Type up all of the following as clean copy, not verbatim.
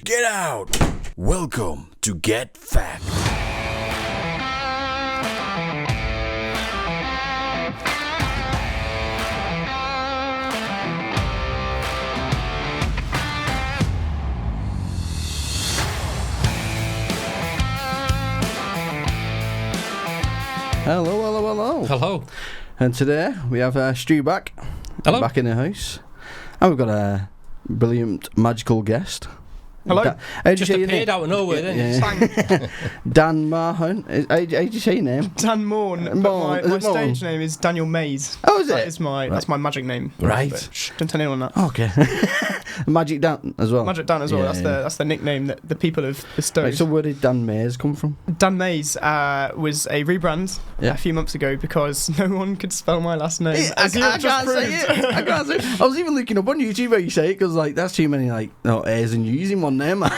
Get out! Welcome to Get Fact. Hello. Hello. And today we have Stu back. Hello. Back in the house. And we've got a brilliant magical guest. Hello. How do you Just say your appeared name? out of nowhere, didn't it? Dan Mahon. How do you say your name? Dan Morn. But Morn. Is my it Morn? stage name is Daniel Mays. Oh, is That it? is my that's my magic name. Right. But shh, don't tell anyone that. Okay. Magic Dan as well. Magic Dan as well. Yeah, That's the nickname that the people have bestowed. Right, so where did Dan Mays come from? Dan Mays was a rebrand Yeah. a few months ago because no one could spell my last name. I as you have just can't say proved. it. I can't say it. I was even looking up on YouTube how you say it because like that's too many A's and U's in one name. I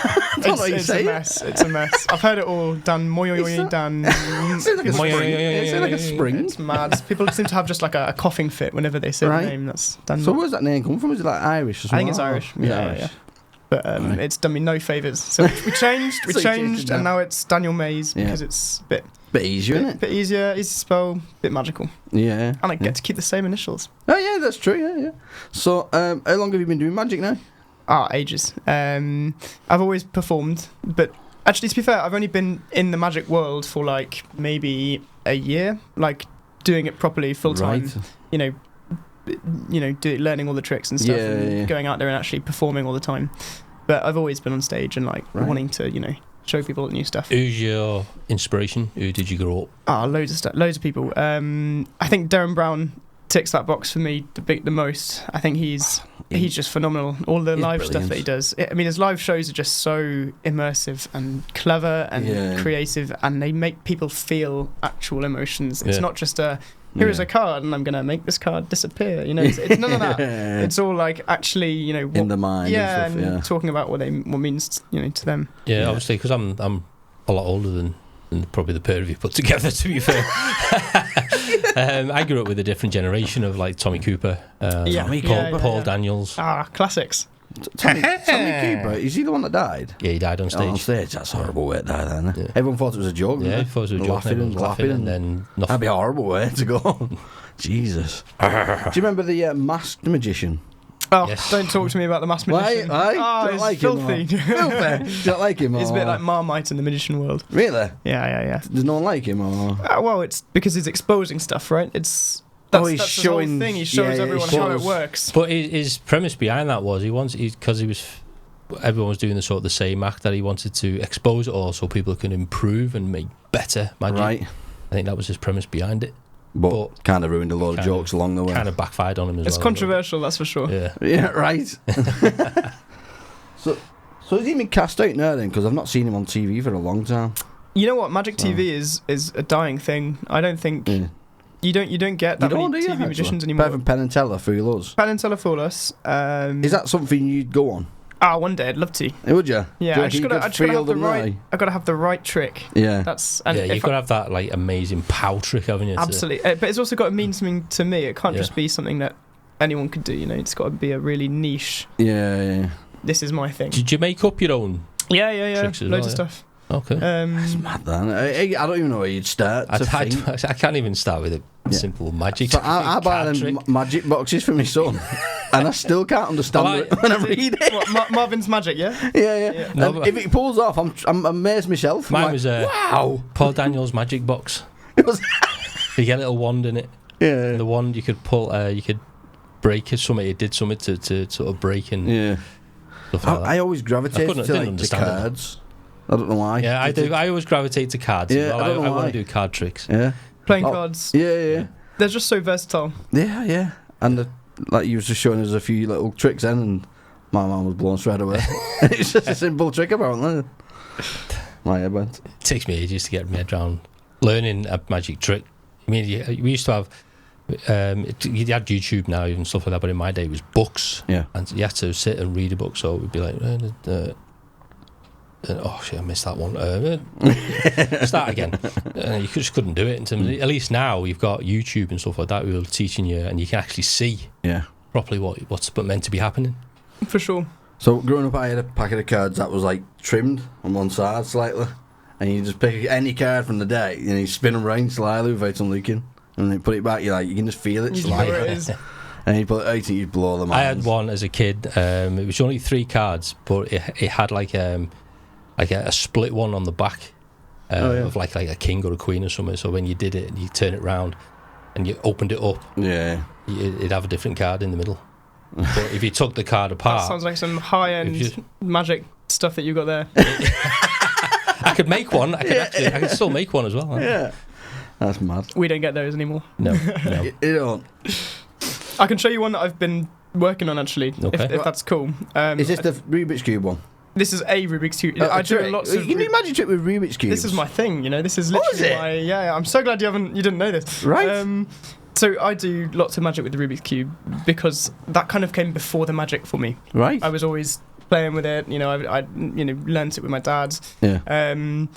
don't know how you It's say a mess. It's a mess. I've heard it all. Dan Moyoyoy, Dan. It sounds like a spring. It sounds like a spring. It's mad. People seem to have just like a coughing fit whenever they say Right. the name. That's Dan. So where's that name come from? Is it like Irish or I something? think it's Irish. Yeah, Yeah. Irish. But Right. it's done me no favours. So we changed, So you changed it and now. now it's Daniel Mays Yeah. because it's a Bit easier, isn't it? bit easier, easy to spell, bit magical. Yeah. And I get to keep the same initials. Oh yeah, that's true. Yeah. So, how long have you been doing magic now? Ages. I've always performed, but actually, to be fair, I've only been in the magic world for like maybe a year, like doing it properly, full time. Right. Learning all the tricks and stuff, Yeah, and yeah. going out there and actually performing all the time. But I've always been on stage and like Right. wanting to, show people new stuff. Who's your inspiration? Who did you grow up? Loads of stuff, loads of people. I think Darren Brown ticks that box for me the most. I think he's just phenomenal. All the He's live stuff brilliant. that he does. His live shows are just so immersive and clever and Yeah. creative, and they make people feel actual emotions. It's Yeah. not just here is a card and I'm gonna make this card disappear. It's none of that. It's all like actually, in the mind. yeah, and stuff, and talking about what means to them. Yeah, Yeah. obviously, because I'm a lot older than probably the pair of you put together. To be fair, I grew up with a different generation of like Tommy Cooper, Paul Daniels. Classics. Tommy Cooper, is he the one that died? Yeah, he died on stage. On stage, that's a horrible way to die, then. Yeah. Everyone thought it was a joke. Yeah, didn't he thought it was a they? joke. Laughing Everyone and was laughing, laughing, and then nothing. that'd be a horrible way to go. Jesus. Do you remember the masked magician? Oh, Yes. don't talk to me about the masked Why? magician. Don't It's like filthy. him. Filthy. Do you not like him? It's a or- bit like Marmite in the magician world. Really? Yeah. Does no one like him? Or? Well, it's because he's exposing stuff, right? That's He's his whole showing- thing. He shows yeah, everyone he how it shows- works. But his premise behind that was everyone was doing the same act, that he wanted to expose it all so people can improve and make better magic. Right. I think that was his premise behind it. But kind of ruined a lot of kind jokes along the way. Kind of backfired on him as It's well. controversial, that's for sure. Yeah. Yeah, right. So has he been cast out now then? Because I've not seen him on TV for a long time. You know what? Magic So- TV is a dying thing. I don't think Yeah. you don't get that many do you, TV actually? magicians anymore. Apart from Penn and Teller, fool us. Penn and Teller fool us. Is that something you'd go on? One day I'd love to. Would you? Yeah, Do you I just reckon gotta you could have field the them right. now? I gotta have the right trick. Yeah. That's Yeah, you've if got to have that like amazing pow trick, haven't you? absolutely. But it's also got to mean something to me. It can't Yeah. just be something that anyone could do. It's got to be a really niche. Yeah. This is my thing. Did you make up your own? Yeah. Tricks as Loads well, of stuff. Okay. It's mad, then. I don't even know where you'd start. I to think. can't even start with a Yeah. simple magic. So I buy card them trick. magic boxes for my son, and I still can't understand Well, it when I read it. What, Marvin's Magic, yeah? Yeah. Yeah. No, And but- if it pulls off, I'm amazed myself. I'm Mine like, was wow. Paul Daniels' magic box. It was- You get a little wand in it. yeah. The wand you could pull, you could break it. It did something to sort of break and Yeah. stuff like that. I always gravitate didn't to like the understand it. cards. I don't know why. Yeah, I do. I always gravitate to cards. Yeah, as well. I don't know I why. want to do card tricks. Yeah. Playing Oh. cards. Yeah. They're just so versatile. Yeah. And like you was just showing us a few little tricks then, and my mum was blown straight away. It's just a simple trick apparently. My head went. It takes me ages to get my head around learning a magic trick. I mean, we used to have. You had YouTube now and stuff like that, but in my day it was books. Yeah. And you had to sit and read a book. So it would be like, oh shit, I missed that one. Start again. You just couldn't do it. In terms of, at least now you've got YouTube and stuff like that who are teaching you, and you can actually see Yeah. properly what's meant to be happening. For sure. So growing up, I had a packet of cards that was like trimmed on one side slightly, and you just pick any card from the deck and you spin them round slightly without unlooking, and then put it back. You can just feel it slightly. And you put it out and you blow them out. I had one as a kid. It was only 3 cards, but it had like a split one on the back of like a king or a queen or something. So when you did it, you turn it round and you opened it up. Yeah, it'd have a different card in the middle. But if you took the card apart, that sounds like some high-end magic stuff that you got there. I could make one. I could still make one as well. Yeah, that's mad. We don't get those anymore. No. You don't. I can show you one that I've been working on actually, okay. if that's cool. Is this the Rubik's Cube one? This is a Rubik's Cube. I do lots of. Can you imagine trick with Rubik's Cube? This is my thing, This is literally my. Yeah, I'm so glad you didn't know this. Right. So I do lots of magic with the Rubik's Cube because that kind of came before the magic for me. Right. I was always playing with it. I learned it with my dad. Yeah. And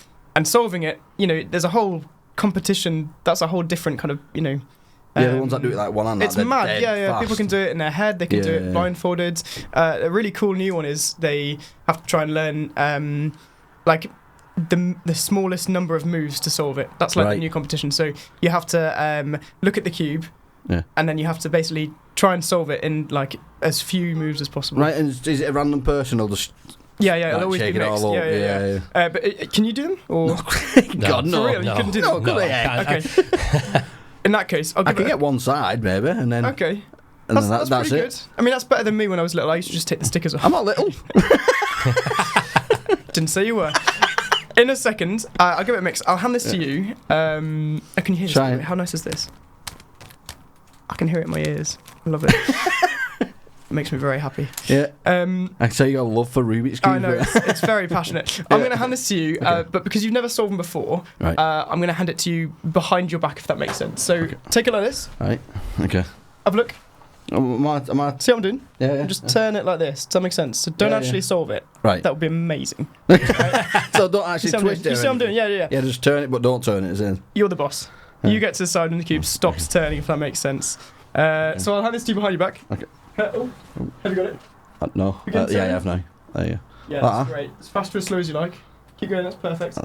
solving it. There's a whole competition. That's a whole different kind of. The ones that do it like one hand. It's mad, yeah. People can do it in their head. They can do it blindfolded. A really cool new one is they have to try and learn like the smallest number of moves to solve it. That's like the new competition. So you have to look at the cube, and then you have to basically try and solve it in like as few moves as possible. Right, and is it a random person or just? Yeah, it'll always be mixed. Yeah. But can you do them? Or God, no. For real, you couldn't do them. No, okay. In that case, I can get one side maybe, and then okay. And that's that's pretty it. good. I mean, that's better than me when I was little. I used to just take the stickers off. I'm not little. Didn't say you were. In a second, I'll give it a mix. I'll hand this to you. Can you hear this? How nice is this? I can hear it in my ears. I love it. It makes me very happy. Yeah. I say you got a love for Rubik's Cube. I know, it's very passionate. I'm going to hand this to you, but because you've never solved them before, I'm going to hand it to you behind your back, if that makes sense. So take it like this. Right. Okay. Have a look. Am I... See what I'm doing? Yeah. Just turn it like this. Does that make sense? So don't actually solve it. Right. That would be amazing. So don't actually twist it. You see what I'm doing? Yeah. Yeah, just turn it, but don't turn it as in. You're the boss. You get to decide when the cube stops turning, if that makes sense. So I'll hand this to you behind your back. Okay. Have you got it? No. Yeah, I have now. There you go. Yeah, that's great. As fast or as slow as you like. Keep going, that's perfect.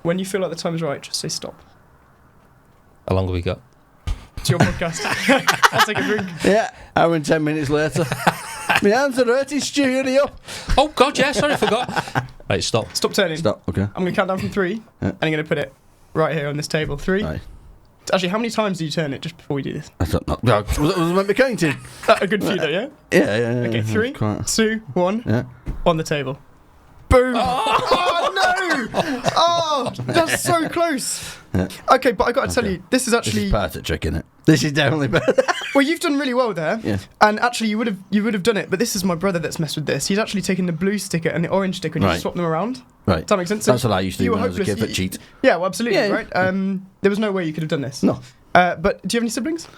When you feel like the time is right, just say stop. How long have we got? It's your podcast. I'll take a drink. Yeah, hour and 10 minutes later. My hands are dirty, Stu, hurry up. Oh, God, yeah, sorry, I forgot. Right, stop. Stop turning. Stop, okay. I'm going to count down from 3, and I'm going to put it right here on this table. 3. Right. Actually, how many times do you turn it just before we do this? I don't know. Was it meant to be counted? A good few, though, yeah? Yeah. Okay, 3, 2, 1. Yeah. On the table. Boom! Oh, no! Oh, that's so close. Yeah. Okay, but I got to tell you, this is actually... This is part of the trick, isn't it? This is definitely better. Well, you've done really well there. Yeah. And actually, you would have done it, but this is my brother that's messed with this. He's actually taken the blue sticker and the orange sticker and you swap them around. Right. Does that make sense? That's what I used to do when I was a kid, but cheat. Yeah, well, absolutely, yeah. right? There was no way you could have done this. No. But do you have any siblings?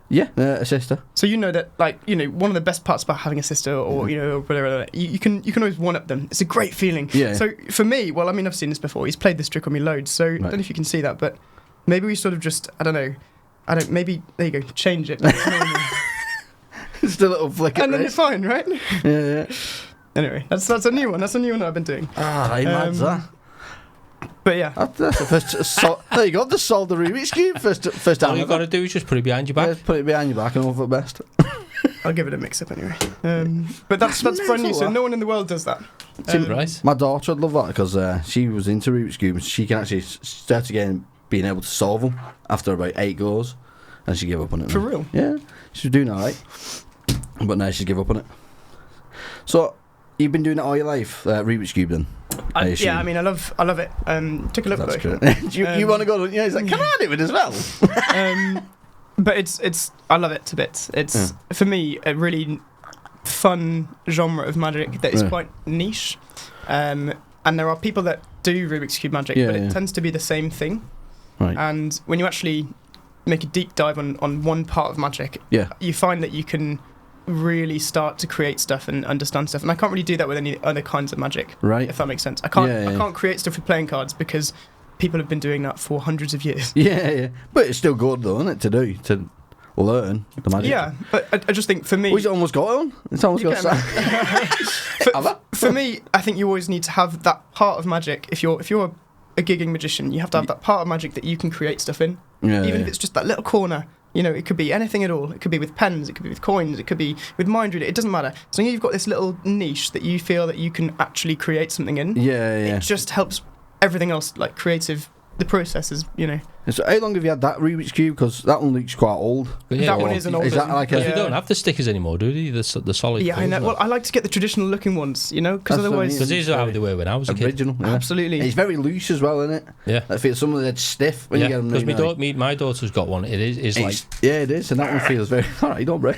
Yeah, a sister. So you know that, one of the best parts about having a sister, or whatever, you can always one up them. It's a great feeling. Yeah. So for me, well, I mean, I've seen this before. He's played this trick on me loads. So I don't know if you can see that, but maybe we sort of just, maybe there you go, change it. Just a little flick. And then you're fine, right? Yeah. Anyway, that's a new one. That's a new one that I've been doing. Hey, lads, that. But yeah, that's the first. There you go. Just solve the Rubik's Cube first time. All you've got to do is just put it behind your back. Yeah, put it behind your back and hope for the best. I'll give it a mix up anyway. But that's brand new, so no one in the world does that. Right. My daughter would love that because she was into Rubik's Cube and she can actually start again being able to solve them after about 8 goes, and she gave up on it. For real? Yeah, she was doing alright, but now she's give up on it. So you've been doing it all your life, Rubik's Cube then? Yeah, I mean, I love it. Take a look That's though. Good. you want to go? Yeah, he's like, can I do it as well? But it's I love it to bits. It's for me a really fun genre of magic that is quite niche. And there are people that do Rubik's Cube magic, but it tends to be the same thing. Right. And when you actually make a deep dive on one part of magic, you find that you can really start to create stuff and understand stuff. And I can't really do that with any other kinds of magic, right? If that makes sense. I can't create stuff with playing cards because people have been doing that for hundreds of years. Yeah. But it's still good though, isn't it, to do? learn the magic. Yeah, but I just think for me, We've almost got one. It's almost got for me, I think you always need to have that part of magic. If you're a gigging magician, you have to have that part of magic that you can create stuff in, even if it's just that little corner. You know, it could be anything at all. It could be with pens, it could be with coins, it could be with mind reading. It doesn't matter. So you've got this little niche that you feel that you can actually create something in. Yeah. It just helps everything else, like creative. The processes, you know. So how long have you had that Rubik's Cube? Because that one looks quite old. Yeah, that one is an old. Is that like a... We don't have the stickers anymore, do we? The solid. Yeah, I know. Well, I like to get the traditional looking ones, you know, because otherwise. Because these are how they were when I was a kid. Original. Yeah. Absolutely. It's very loose as well, isn't it? Yeah. I feel some of them stiff when you get them. Because my daughter's got one. It is like. Yeah, it is, and that one feels very. All right, don't break.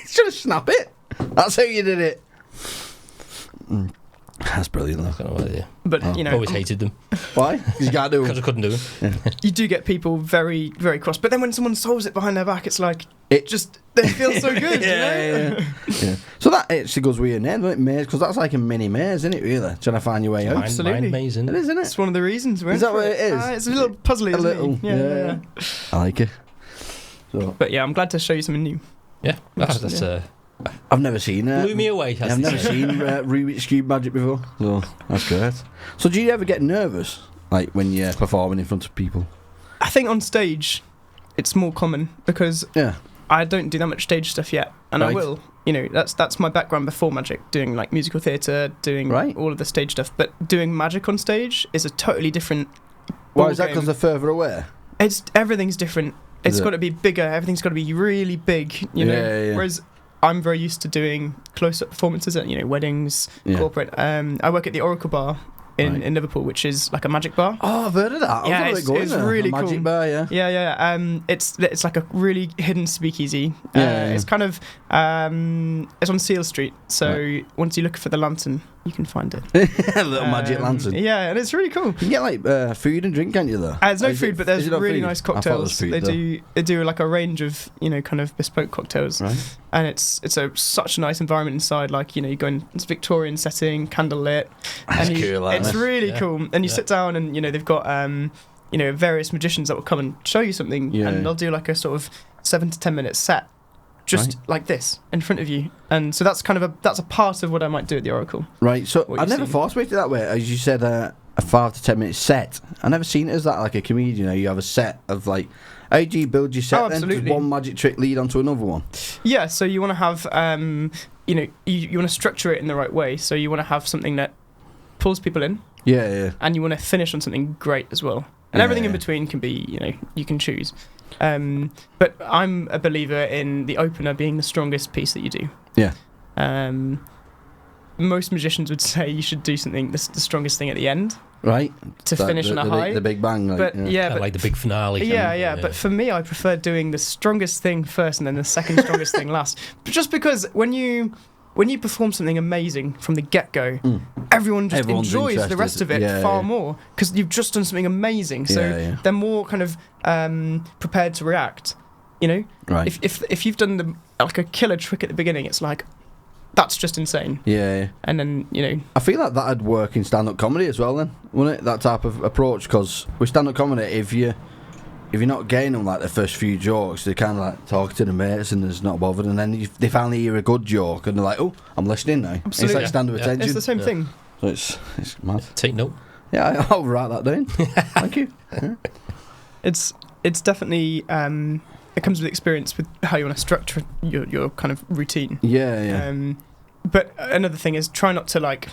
Just snap it. That's how you did it. That's brilliant, though. I don't know why, But you know, always hated them. Why? Because you can't do Because I them. couldn't do them. Yeah. you do get people very, very cross. But then when someone solves it behind their back, it's like It just they feel so good. Yeah, you know? yeah. So that actually goes with your name, doesn't it? Maze, because that's like a mini maze, isn't it? Really, trying to find your way out. Absolutely. Mind amazing. It is, isn't It's it? one of the reasons. Is that what it is? It's a little puzzly, A isn't little, it? yeah. I like it. So But yeah, I'm glad to show you something new. Yeah, that's I've never seen it. blew me away. I've never seen Rubik's Cube magic before, so that's great. So do you ever get nervous, like when you're performing in front of people? I think on stage, it's more common because Yeah. I don't do that much stage stuff yet, and I Right. will. You know, that's my background before magic, doing like musical theatre, doing Right. all of the stage stuff. But doing magic on stage is a totally different. Why is that? ballgame. Because they're further away. Everything's different. It's Is it? got to be bigger. Everything's got to be really big. You know, Yeah. whereas I'm very used to doing close-up performances at weddings, Yeah. corporate. I work at the Oracle Bar in Liverpool, which is like a magic bar. Oh, I've heard of that. Yeah, I've it's really a magic cool. bar, yeah. Yeah. It's like a really hidden speakeasy. Yeah. It's kind of it's on Seal Street. So once you look for the lantern, you can find it. A little magic lantern. Yeah, and it's really cool. You can get like food and drink, can't you? Though. There's no Is food, it- but there's is it not really food? nice I thought there was cocktails. food, They do like a range of kind of bespoke cocktails, Right. and it's such a nice environment inside. Like you go in it's Victorian setting, candle lit, That's and cool, isn't it's it? really Yeah. cool. And you Yeah. sit down, and they've got various magicians that will come and show you something, Yeah. and they'll do like a sort of 7 to 10 minute set. Just like this in front of you, and so that's kind of a part of what I might do at the Oracle. Right. So What I you've never seen. thought about it that way. As you said, a 5 to 10 minute set. I never seen it as that. Like a comedian, you have a set of like. How do you build your set? Oh, then? Does absolutely. one magic trick lead onto another one? Yeah, so you want to have, you want to structure it in the right way. So you want to have something that pulls people in, Yeah. and you want to finish on something great as well. And Yeah, everything in yeah. between can be, you can choose. But I'm a believer in the opener being the strongest piece that you do. Yeah. Most magicians would say you should do something, the strongest thing at the end Right. to finish on a high. The big bang. Like, But yeah. but like the big finale. yeah. But for me, I prefer doing the strongest thing first and then the second strongest thing last. But just because when you perform something amazing from the get-go, everyone just Everyone's enjoys the interested. rest of it Yeah. more because you've just done something amazing. So Yeah. they're more kind of prepared to react. Right. If you've done like a killer trick at the beginning, it's like that's just insane. Yeah. And then I feel like that'd work in stand-up comedy as well, then, wouldn't it? That type of approach, because with stand-up comedy, if you're not getting them like the first few jokes, they kind of like talk to the mates and there's not bothered, and then they finally hear a good joke and they're like, "Oh, I'm listening now." Absolutely. It's like stand-up Yeah. attention. it's the same thing. So it's mad. Take note. Yeah, I'll write that down. Thank you. Yeah. It's definitely it comes with experience with how you want to structure your kind of routine. Yeah. But another thing is try not to like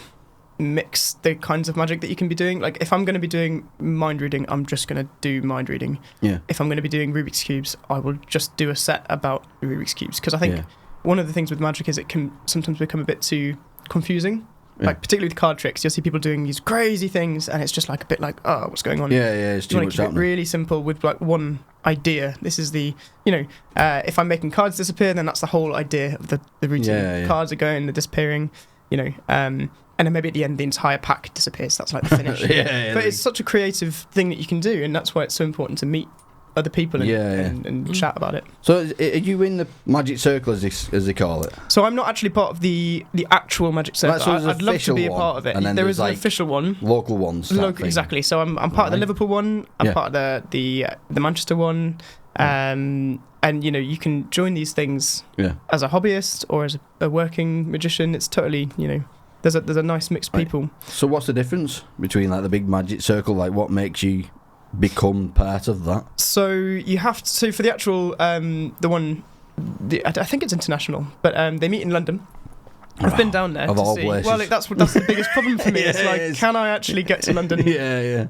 mix the kinds of magic that you can be doing. Like if I'm going to be doing mind reading, I'm just going to do mind reading. Yeah. If I'm going to be doing Rubik's cubes, I will just do a set about Rubik's cubes, because I think Yeah. one of the things with magic is it can sometimes become a bit too confusing. Yeah. Like particularly with card tricks, you'll see people doing these crazy things, and it's just like a bit like, oh, what's going on? Yeah, it's You too want much to keep it happening. really simple with like one idea. This is the, if I'm making cards disappear, then that's the whole idea of the routine. Yeah. Cards are going, they're disappearing, and then maybe at the end the entire pack disappears. That's like the finish. Yeah, But it's such a creative thing that you can do, and that's why it's so important to meet other people and, Yeah. and chat about it. So are you in the magic circle, as they call it? So I'm not actually part of the actual magic circle. Right, so there's an I'd love to official be a one, part of it. and then There there's, is an like, official one. Local ones. type thing. Exactly. So I'm part of the Right. Liverpool one. I'm Yeah. part of the Manchester one. and you can join these things as a hobbyist or as a working magician. It's totally, there's a nice mix of people. So what's the difference between like the big magic circle? Like, what makes you become part of that? So you have to. So for the actual I think it's international, but they meet in London. I've been down there of to all see. places. Well, that's the biggest problem for me. It's like, can I actually get to London? Yeah.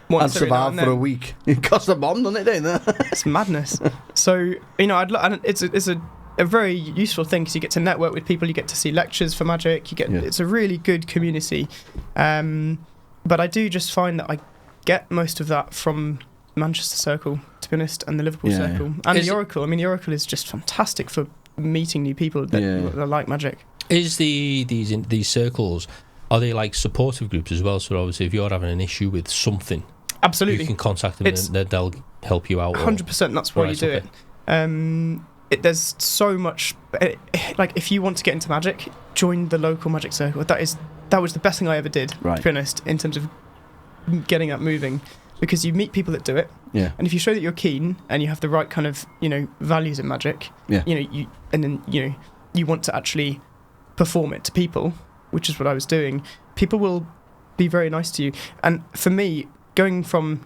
And survive for a week. It costs a bomb, doesn't it? It's madness. So and it's a very useful thing because you get to network with people. You get to see lectures for magic. It's a really good community. But I do just find that I get most of that from Manchester Circle, to be honest, and the Liverpool Circle, and the Oracle. I mean, the Oracle is just fantastic for meeting new people that like magic. Is these circles, are they like supportive groups as well? So obviously, if you're having an issue with something, absolutely, you can contact them and they'll help you out. 100%. That's why you do it. There's so much. Like, if you want to get into magic, join the local magic circle. That was the best thing I ever did. Right. To be honest, in terms of getting that moving, because you meet people that do it. Yeah. And if you show that you're keen and you have the right kind of values in magic. Yeah. You want to actually perform it to people, which is what I was doing. People will be very nice to you. And for me, going from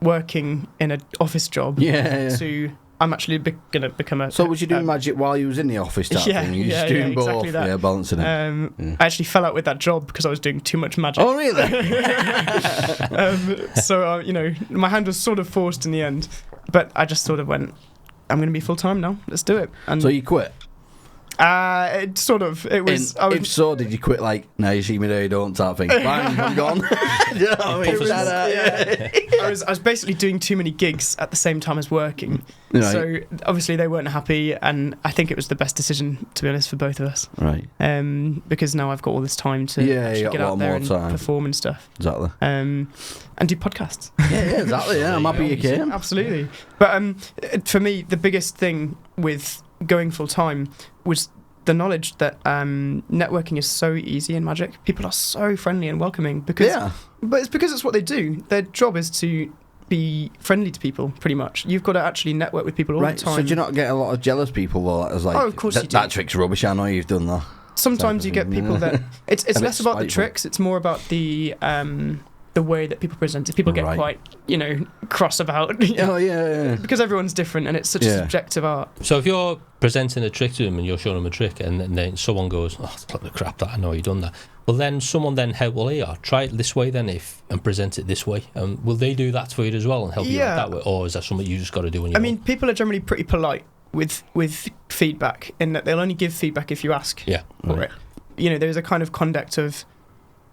working in an office job to I'm actually going to become a... So was you doing magic while you was in the office type thing? You just doing both? Exactly that. Yeah, balancing it. I actually fell out with that job because I was doing too much magic. Oh, really? So, my hand was sort of forced in the end. But I just sort of went, I'm going to be full-time now. Let's do it. And so you quit? It sort of. It was. If so, did you quit like, now you see me there, you don't type thing? Bang, I'm gone. Do you know what I mean? I was basically doing too many gigs at the same time as working. Right. So obviously they weren't happy, and I think it was the best decision, to be honest, for both of us. Right. Because now I've got all this time to actually get out there and perform and stuff. Exactly. And do podcasts. Yeah, exactly. Yeah, I'm happy you came. Absolutely. But for me, the biggest thing with going full time was the knowledge that networking is so easy in magic. People are so friendly and welcoming but it's because it's what they do. Their job is to be friendly to people, pretty much. You've got to actually network with people all the time. So do you not get a lot of jealous people though? As like, of course you do. That trick's rubbish. I know you've done that. Sometimes you get people that it's less about the tricks. It's more about the way that people present it. People get quite, cross about. Because everyone's different and it's such a subjective art. So if you're presenting a trick to them and you're showing them a trick and then someone goes, oh, it's the crap that I know you've done that. Well, then someone try it this way then and present it this way. Will they do that for you as well and help you out that way? Or is that something you just got to do on your own? I mean, people are generally pretty polite with feedback in that they'll only give feedback if you ask for it. There's a kind of conduct of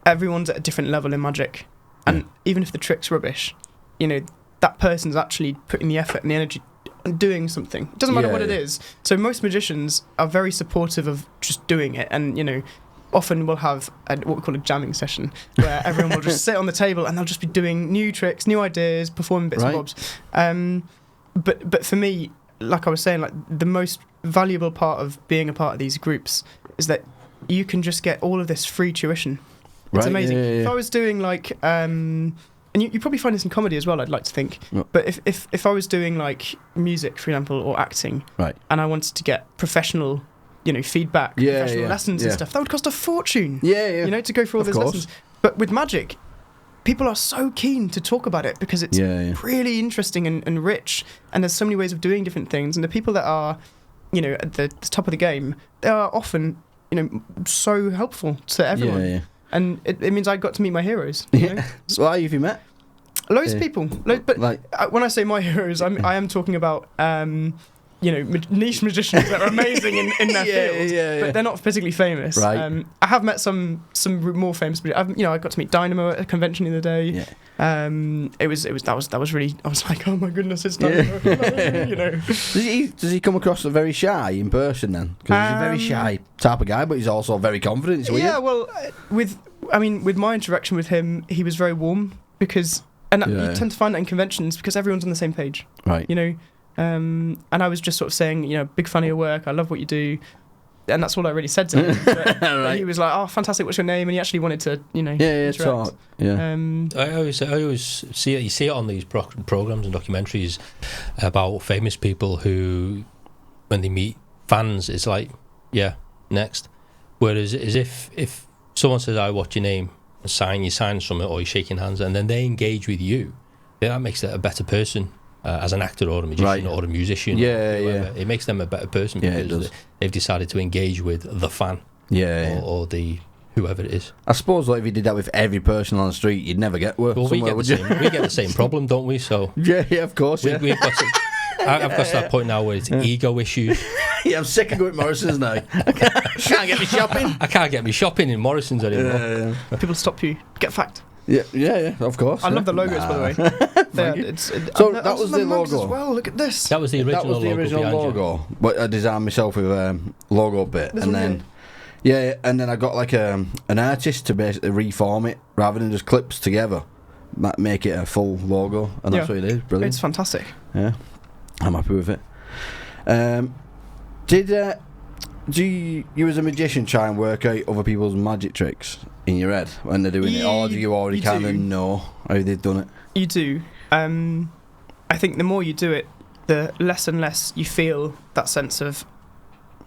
everyone's at a different level in magic. And even if the trick's rubbish, that person's actually putting the effort and the energy and doing something. It doesn't matter what it is. So most magicians are very supportive of just doing it. And, often we'll have what we call a jamming session where everyone will just sit on the table and they'll just be doing new tricks, new ideas, performing bits and bobs. But for me, like I was saying, like the most valuable part of being a part of these groups is that you can just get all of this free tuition. It's amazing. If I was doing like, and you probably find this in comedy as well, I'd like to think. But if I was doing like music, for example, or acting, and I wanted to get professional, feedback, professional lessons and stuff, that would cost a fortune. To go through all those lessons. But with magic, people are so keen to talk about it because it's really interesting and rich, and there's so many ways of doing different things. And the people that are, at the top of the game, they are often, so helpful to everyone. And it means I got to meet my heroes. So who have you met? Loads of people. But when I say my heroes, I am talking about niche magicians that are amazing in their field, but they're not particularly famous. Right. I have met some more famous. But I got to meet Dynamo at a convention the other day. That was really. I was like, oh my goodness, it's Dynamo. Does he come across very shy in person then? Because he's a very shy type of guy, but he's also very confident. It's weird. Yeah, well, with my interaction with him, he was very warm because, and you tend to find that in conventions because everyone's on the same page. Right. And I was just sort of saying, big fan of your work. I love what you do. and that's all I really said to him. But Right. he was like, "Oh, fantastic! What's your name?" And he actually wanted to, Yeah, interact. talk. Yeah. I always see it. You see it on these programs and documentaries about famous people who, when they meet fans, it's like, yeah, next. Whereas, as if someone says, "I what's your name?" and you sign something, or you're shaking hands, and then they engage with you, that makes it a better person. As an actor or a magician or a musician, it makes them a better person because they've decided to engage with the fan, or the whoever it is. I suppose if you did that with every person on the street, you'd never get work. Well, we get the same problem, don't we? So yeah, of course. We've got to, I've got to that point now where it's ego issues. Yeah, I'm sick of going to Morrison's now. I can't get me shopping. I can't get me shopping in Morrison's anymore. People stop you. Get fact. Yeah, of course. I love the logos, by the way. So that was the logo. As well. Look at this. That was the original logo. But I designed myself with a logo bit, and then and then I got like an artist to basically reform it rather than just clips together, make it a full logo, and that's what it is. Brilliant. It's fantastic. Yeah, I'm happy with it. Do you as a magician try and work out other people's magic tricks in your head when they're doing it, or do you already kind of know how they've done it? You do. I think the more you do it, the less and less you feel that sense of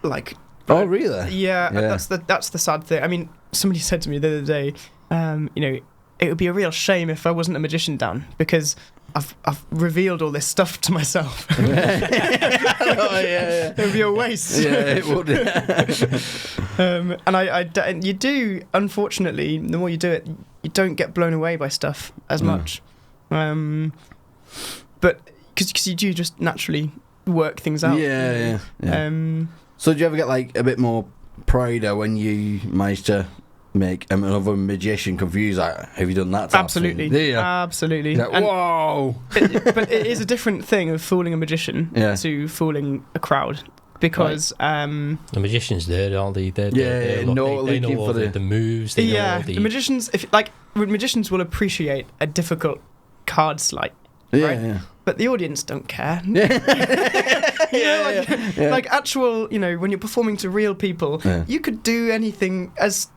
like. Oh really? Yeah. That's the sad thing. I mean, somebody said to me the other day, it would be a real shame if I wasn't a magician, Dan, because I've revealed all this stuff to myself. It would be a waste. Yeah, it would. And you do, unfortunately, the more you do it, you don't get blown away by stuff as much. But because you do just naturally work things out. Yeah. So do you ever get like a bit more pride when you manage to make another magician confused? Like, have you done that? Absolutely. Absolutely. Like, whoa! But it is a different thing of fooling a magician to fooling a crowd. Because the magicians there, aren't they? They know all the moves. The magicians, magicians will appreciate a difficult card sleight, right? Yeah. But the audience don't care. Like actual, when you're performing to real people, you could do anything as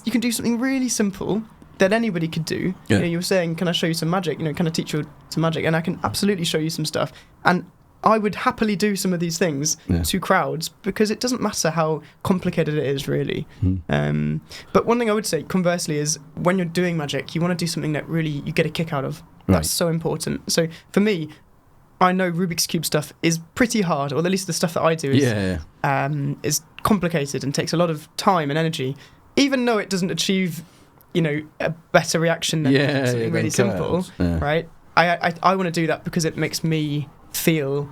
you can do something really simple that anybody could do. Yeah. You were saying, can I show you some magic? Can I teach you some magic? And I can absolutely show you some stuff. And I would happily do some of these things to crowds because it doesn't matter how complicated it is, really. But one thing I would say, conversely, is when you're doing magic, you want to do something that really you get a kick out of. That's so important. So for me, I know Rubik's Cube stuff is pretty hard, or at least the stuff that I do is complicated and takes a lot of time and energy, even though it doesn't achieve, a better reaction than something really simple, right? I want to do that because it makes me feel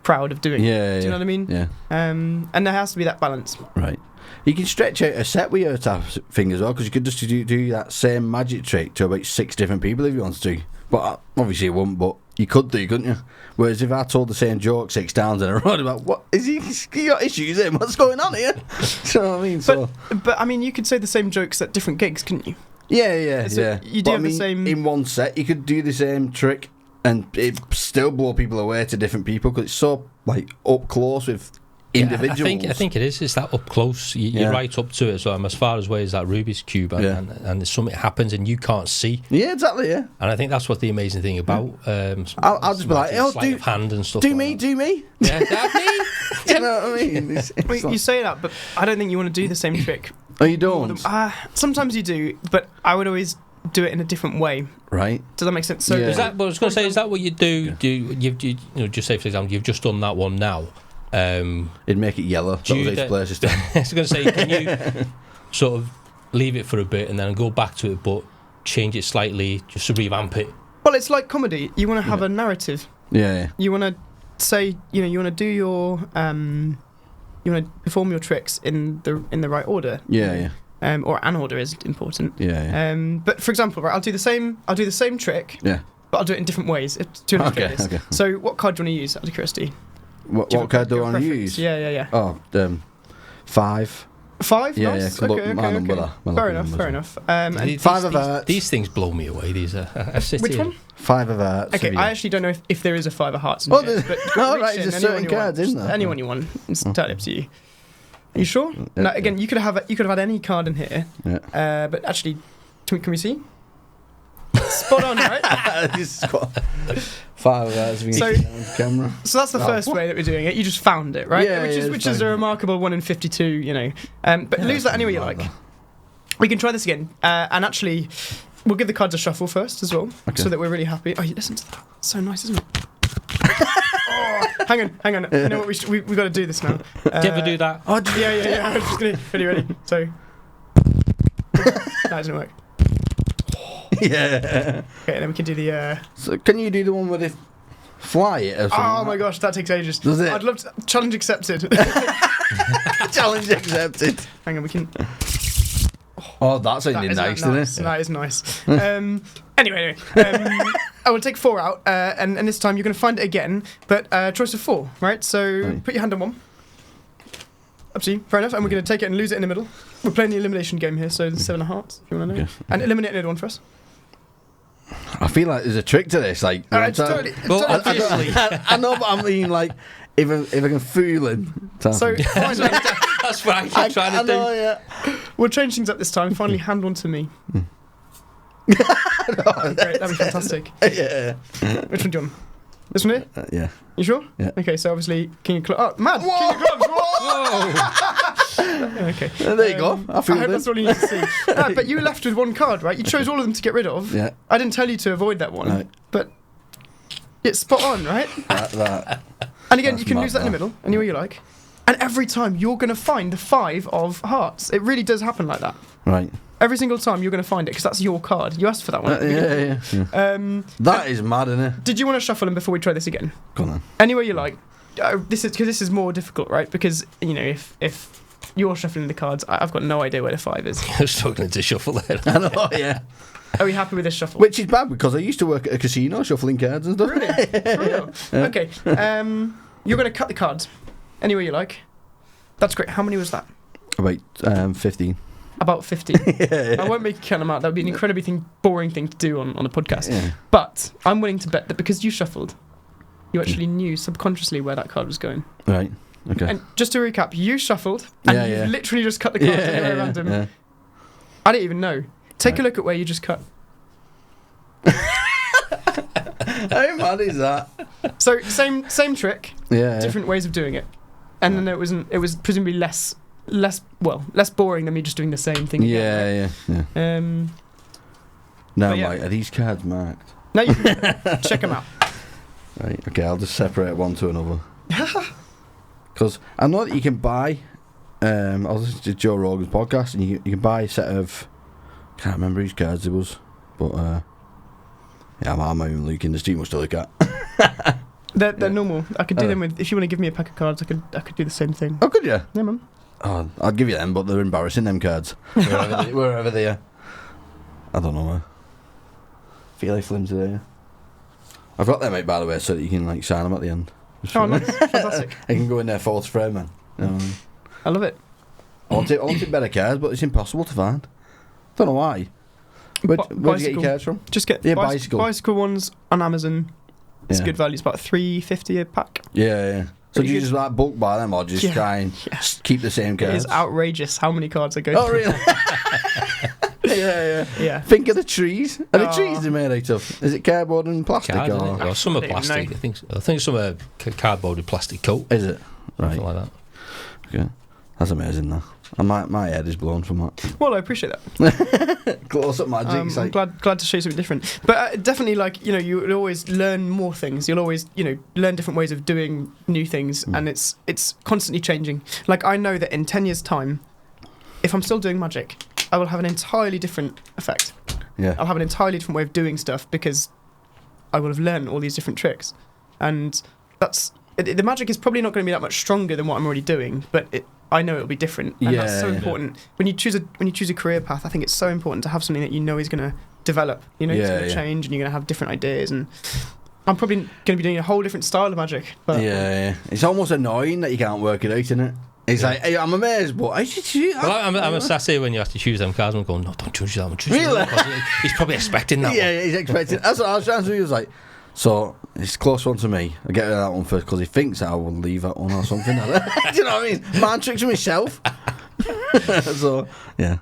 proud of doing it. Do you know what I mean? Yeah. And there has to be that balance. Right. You can stretch out a set with your type of thing as well, because you could just do that same magic trick to about 6 different people if you wanted to. But obviously you wouldn't, but you could do, couldn't you? Whereas if I told the same joke 6 times in a row, about what is he got issues in? What's going on here? Do you know what I mean? But I mean, you could say the same jokes at different gigs, couldn't you? Yeah. You do have the same in one set. You could do the same trick, and it still blow people away to different people because it's so up close with individuals. I think it is. It's that up close. You're right up to it. So I'm as far away as that Rubik's Cube, and something happens and you can't see. Yeah, exactly. Yeah. And I think that's what the amazing thing about. I'll just be like, do hand and stuff. Do me. Yeah, that me. Do you know what I mean? You say that, but I don't think you want to do the same trick. Oh, you don't? Sometimes you do, but I would always do it in a different way. Right. Does that make sense? So is that? But I was going to say, is that what you do? You just say, for example, you've just done that one now. It'd make it yellow. That was its place. I was going to say, can you sort of leave it for a bit and then go back to it, but change it slightly just to revamp it? Well, it's like comedy. You want to have a narrative. Yeah. You want to say, you want to do your, you want to perform your tricks in the right order. Yeah. Or an order is important. Yeah. But for example, right, I'll do the same trick. Yeah. But I'll do it in different ways. Okay. So, what card do you want to use? Out of curiosity. What card do I want to use? Yeah. Oh, 5. 5? Yeah, nice. yeah. Okay. Fair enough. And 5 of hearts. These things blow me away. These are. Which one? 5 of hearts. Okay, I actually don't know if there is a 5 of hearts. Right, there's certain cards, isn't there? Anyone you want. It's entirely up to you. Are you sure? Yeah, No, again, you could have had any card in here. Yeah. But actually, can we see? Spot on, right? This is quite 5 hours of So- camera. So that's the first way that we're doing it. You just found it, right? Yeah, which is a remarkable 1 in 52, you know. But lose that anywhere you like. We can try this again, and actually, we'll give the cards a shuffle first as well, so that we're really happy. Oh, you listen to that? So nice, isn't it? Oh, hang on. You know what? We've got to do this now. Do you ever do that? Oh, yeah. I'm just gonna ready. So that doesn't work. Yeah. Okay, then we can do the. So can you do the one where they fly it or something? Oh my gosh, that takes ages. Does it? I'd love to. Challenge accepted. Challenge accepted. Hang on, we can. Oh, that sounded That nice, is didn't nice. it? That is nice. Anyway, I will take 4 out, and this time you're going to find it again, but choice of 4, right? So put your hand on one. Up to you. Fair enough. And we're going to take it and lose it in the middle. We're playing the elimination game here, so there's 7 of hearts, if you want to know. Okay. And eliminate another one for us. I feel like there's a trick to this. Like, It's totally. I know, but I mean, like, if I can fool him. So finally, That's what I keep trying to I know, do. yeah. we'll change things up this time. Finally, hand one to me. Great, that'd be fantastic. Yeah. Which one do you want? This one here? Yeah. You sure? Yeah. Okay, so obviously King of Clubs. Oh, mad! King of Clubs. Whoa! Okay. There you go. I feel hope that's all you need to see. But you were left with one card, right? You chose all of them to get rid of. Yeah. I didn't tell you to avoid that one, Right. but it's spot on, right? That. And again, That's you can mad, lose that in the that. middle, anywhere you like. And every time you're going to find the 5 of hearts. It really does happen like that. Right. Every single time you're going to find it because that's your card. You asked for that one. Yeah. That is mad, isn't it? Did you want to shuffle them before we try this again? Go on then. Anywhere you like. This is more difficult, right? Because you know if you're shuffling the cards, I've got no idea where the 5 is. I was struggling to shuffle it. I know, yeah. Are we happy with this shuffle? Which is bad because I used to work at a casino shuffling cards and stuff. Really? For real? Okay. You're going to cut the cards anywhere you like. That's great. How many was that? About 15. About 50. I won't make you count them out. That would be an incredibly boring thing to do on a podcast. Yeah. But I'm willing to bet that because you shuffled, you actually knew subconsciously where that card was going. Right. Okay. And just to recap, you shuffled and you've literally just cut the cards anywhere random. Yeah. I didn't even know. Take a look at where you just cut. How mad is that? So same trick, Yeah. different ways of doing it. And then it was presumably less boring than me just doing the same thing again. Yeah. But Now I'm yeah. like, are these cards marked? Now you can check them out. Right. Okay. I'll just separate one to another. Because I know that you can buy. I was listening to Joe Rogan's podcast, and you can buy a set of. Can't remember whose cards it was, but yeah, I'm not even looking. There's too much to look at. They're normal. I could do them with. If you want to give me a pack of cards, I could do the same thing. Oh, could you? Yeah, man. Oh, I'll give you them, but they're embarrassing. Them cards, wherever they are. I don't know where. Feel like flimsy there. I've got them out, by the way, so that you can like sign them at the end. Oh, nice. Fantastic. I can go in there fourth frame, man. You know what I mean? I love it. I wanted better cards, but it's impossible to find. Don't know why. Where'd you get your Bicycle. cards from? Just get bicycle ones on Amazon. It's good value. It's about $3.50 a pack. Yeah. So do you good. just like bulk buy them, or just try and keep the same It cards? is outrageous how many cards I go Oh, through. really? Yeah. Yeah. Think of the trees. Are the trees they're made out of? Is it cardboard and plastic? Card, or? or some are I don't even plastic. know. I think some are cardboard with plastic coat. Is it? Right. Something like that. Okay. That's amazing, though. And my head is blown from that. Well, I appreciate that. Close up magic. I'm glad to show you something different. But definitely, like, you know, you'll always learn more things. You'll always, you know, learn different ways of doing new things, and it's constantly changing. Like, I know that in 10 years' time, if I'm still doing magic, I will have an entirely different effect. Yeah. I'll have an entirely different way of doing stuff because I will have learned all these different tricks. And the magic is probably not going to be that much stronger than what I'm already doing, but I know it'll be different, and that's so important. When you choose a career path, I think it's so important to have something that you know is going to develop. You know, it's going to change, and you're going to have different ideas. And I'm probably going to be doing a whole different style of magic. But it's almost annoying that you can't work it out, isn't it? It's like, hey, I'm amazed, but I should choose. Well, I'm sat here when you have to choose them cards. I'm going, no, don't choose that one. Choose Really? that one. He's probably expecting that one. Yeah, he's expecting. That's what I was trying to do. He was like, So it's a close one to me. I get that one first because he thinks that I will leave that one or something. Do you know what I mean? Mind tricks myself. So yeah.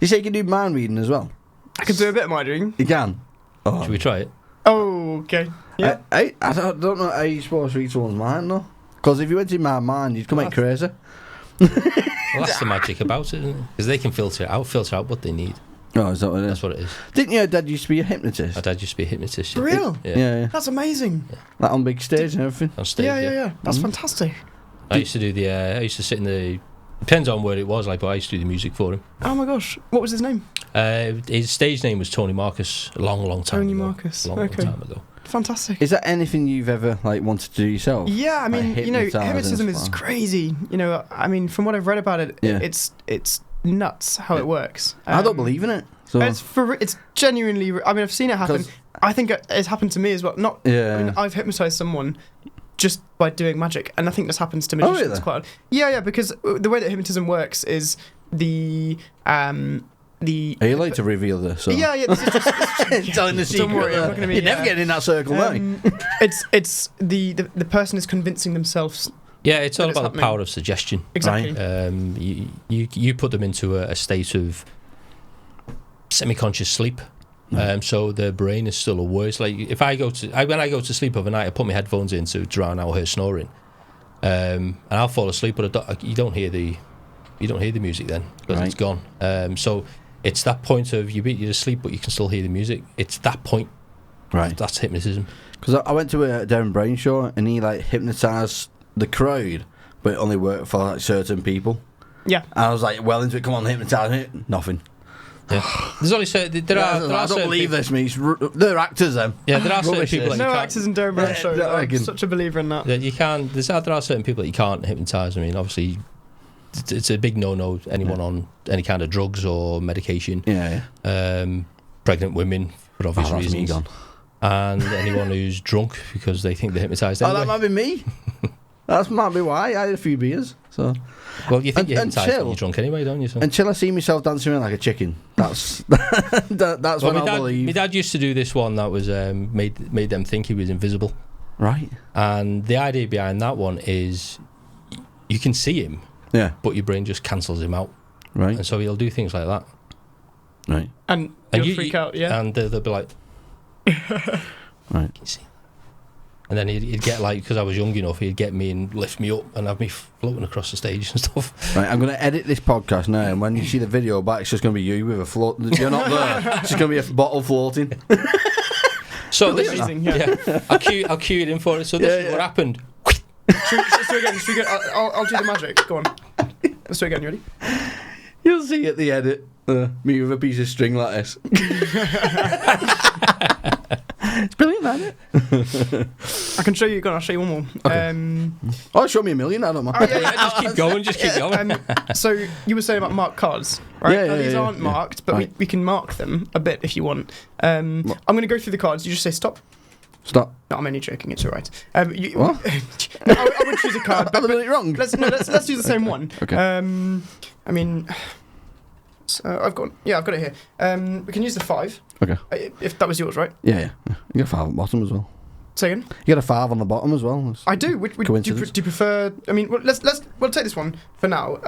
You say you can do mind reading as well. I can do a bit of mind reading. You can. Oh. Should we try it? Oh, okay. Yeah. I don't know how you're supposed to read someone's mind though. Because if you went in my mind, you'd come out crazy. Well, that's the magic about it, isn't it? Because they can filter out what they need. Oh, is that what it is? That's what it is. Didn't your dad used to be a hypnotist? My dad used to be a hypnotist. For real? Yeah. That's amazing. Like on big stage and everything. On stage, Yeah. That's fantastic. I used to do the. I used to sit in the. Depends on where it was, like, but I used to do the music for him. Oh my gosh, what was his name? His stage name was Tony Marcus. A long time Tony ago. Marcus. Long Okay. time ago. Fantastic. Is that anything you've ever like wanted to do yourself? Yeah, I mean, Like hypnotism is hypnotising. crazy. I mean, from what I've read about it, Yeah. it's nuts how it works. I don't believe in it. So It's genuinely. I mean, I've seen it happen. 'Cause- I think it's happened to me as well. Not. Yeah. I mean, I've hypnotized someone just by doing magic, and I think this happens to Oh, magicians really? quite. Yeah, because the way that hypnotism works is the. Are you allowed to reveal this? So. Yeah. This is just Telling the secret. Don't worry, I'm not gonna be. You're never getting in that circle, mate. It's the person is convincing themselves. Yeah, it's all That it's about the happening. power of suggestion. Exactly. You put them into a state of semi-conscious sleep. So their brain is still aware. It's like if when I go to sleep overnight, I put my headphones in to drown out her snoring, and I'll fall asleep, but you don't hear the music then because it's gone. So it's that point of you're asleep, but you can still hear the music. It's that point. Right. That's hypnotism. Because I went to a Darren Brown show and he like hypnotised the crowd, but it only worked for like certain people. Yeah. And I was like, well into it. Come on, hypnotise me. Nothing. Yeah. There's only there are I don't certain believe people, this, mate. They're actors, then. Yeah, there are certain Rubbish people it that is. you No can't. actors in Darren Brown show. I I'm reckon. such a believer in that. That you can. There are certain people that you can't hypnotise. I mean, obviously, it's a big no-no. Anyone on any kind of drugs or medication. Yeah. Pregnant women for obvious That's me reasons, gone. and anyone who's drunk because they think they're hypnotised. Oh, Anyway. that might be me. That might be why. I had a few beers. So Well, you think you're and hypnotised when chill. you're drunk anyway, don't you? So. until I see myself dancing around like a chicken, that's that's Well, when I my believe. dad used to do this one that was made them think he was invisible, Right. and the idea behind that one is you can see him, Yeah. but your brain just cancels him out, Right. and so he'll do things like that. Right. And And you'll freak out, yeah. And they'll be like, Right. "Can you see?" And then he'd get like, because I was young enough, he'd get me and lift me up and have me floating across the stage and stuff. Right. I'm going to edit this podcast now, and when you see the video back, it's just going to be you with a float. You're not there. It's just going to be a bottle floating. So this Amazing, yeah. I'll cue it in for it. So this is what happened. Let's do it again. I'll do the magic. Go on. Let's do it again. You ready? You'll see at the edit me with a piece of string like this. It's brilliant, isn't it? I can show you. Go on. I'll show you one more. Okay. Oh, show me a million. I don't mind. Yeah, just keep going. Just keep going. So you were saying about marked cards, right? Yeah, Now, yeah, these yeah, aren't yeah. marked, but Right. we can mark them a bit if you want. I'm going to go through the cards. You just say stop. Stop. No, I'm only joking. It's all right. What? No, I would choose a card. Have I done it wrong? Let's do the same one. Okay. I mean, so I've got it here. We can use the 5. Okay. If that was yours, right? Yeah. You got a 5 on the bottom as well. Say again. You got a 5 on the bottom as well. I do. Do you Coincidence. prefer? I mean, we'll take this one for now.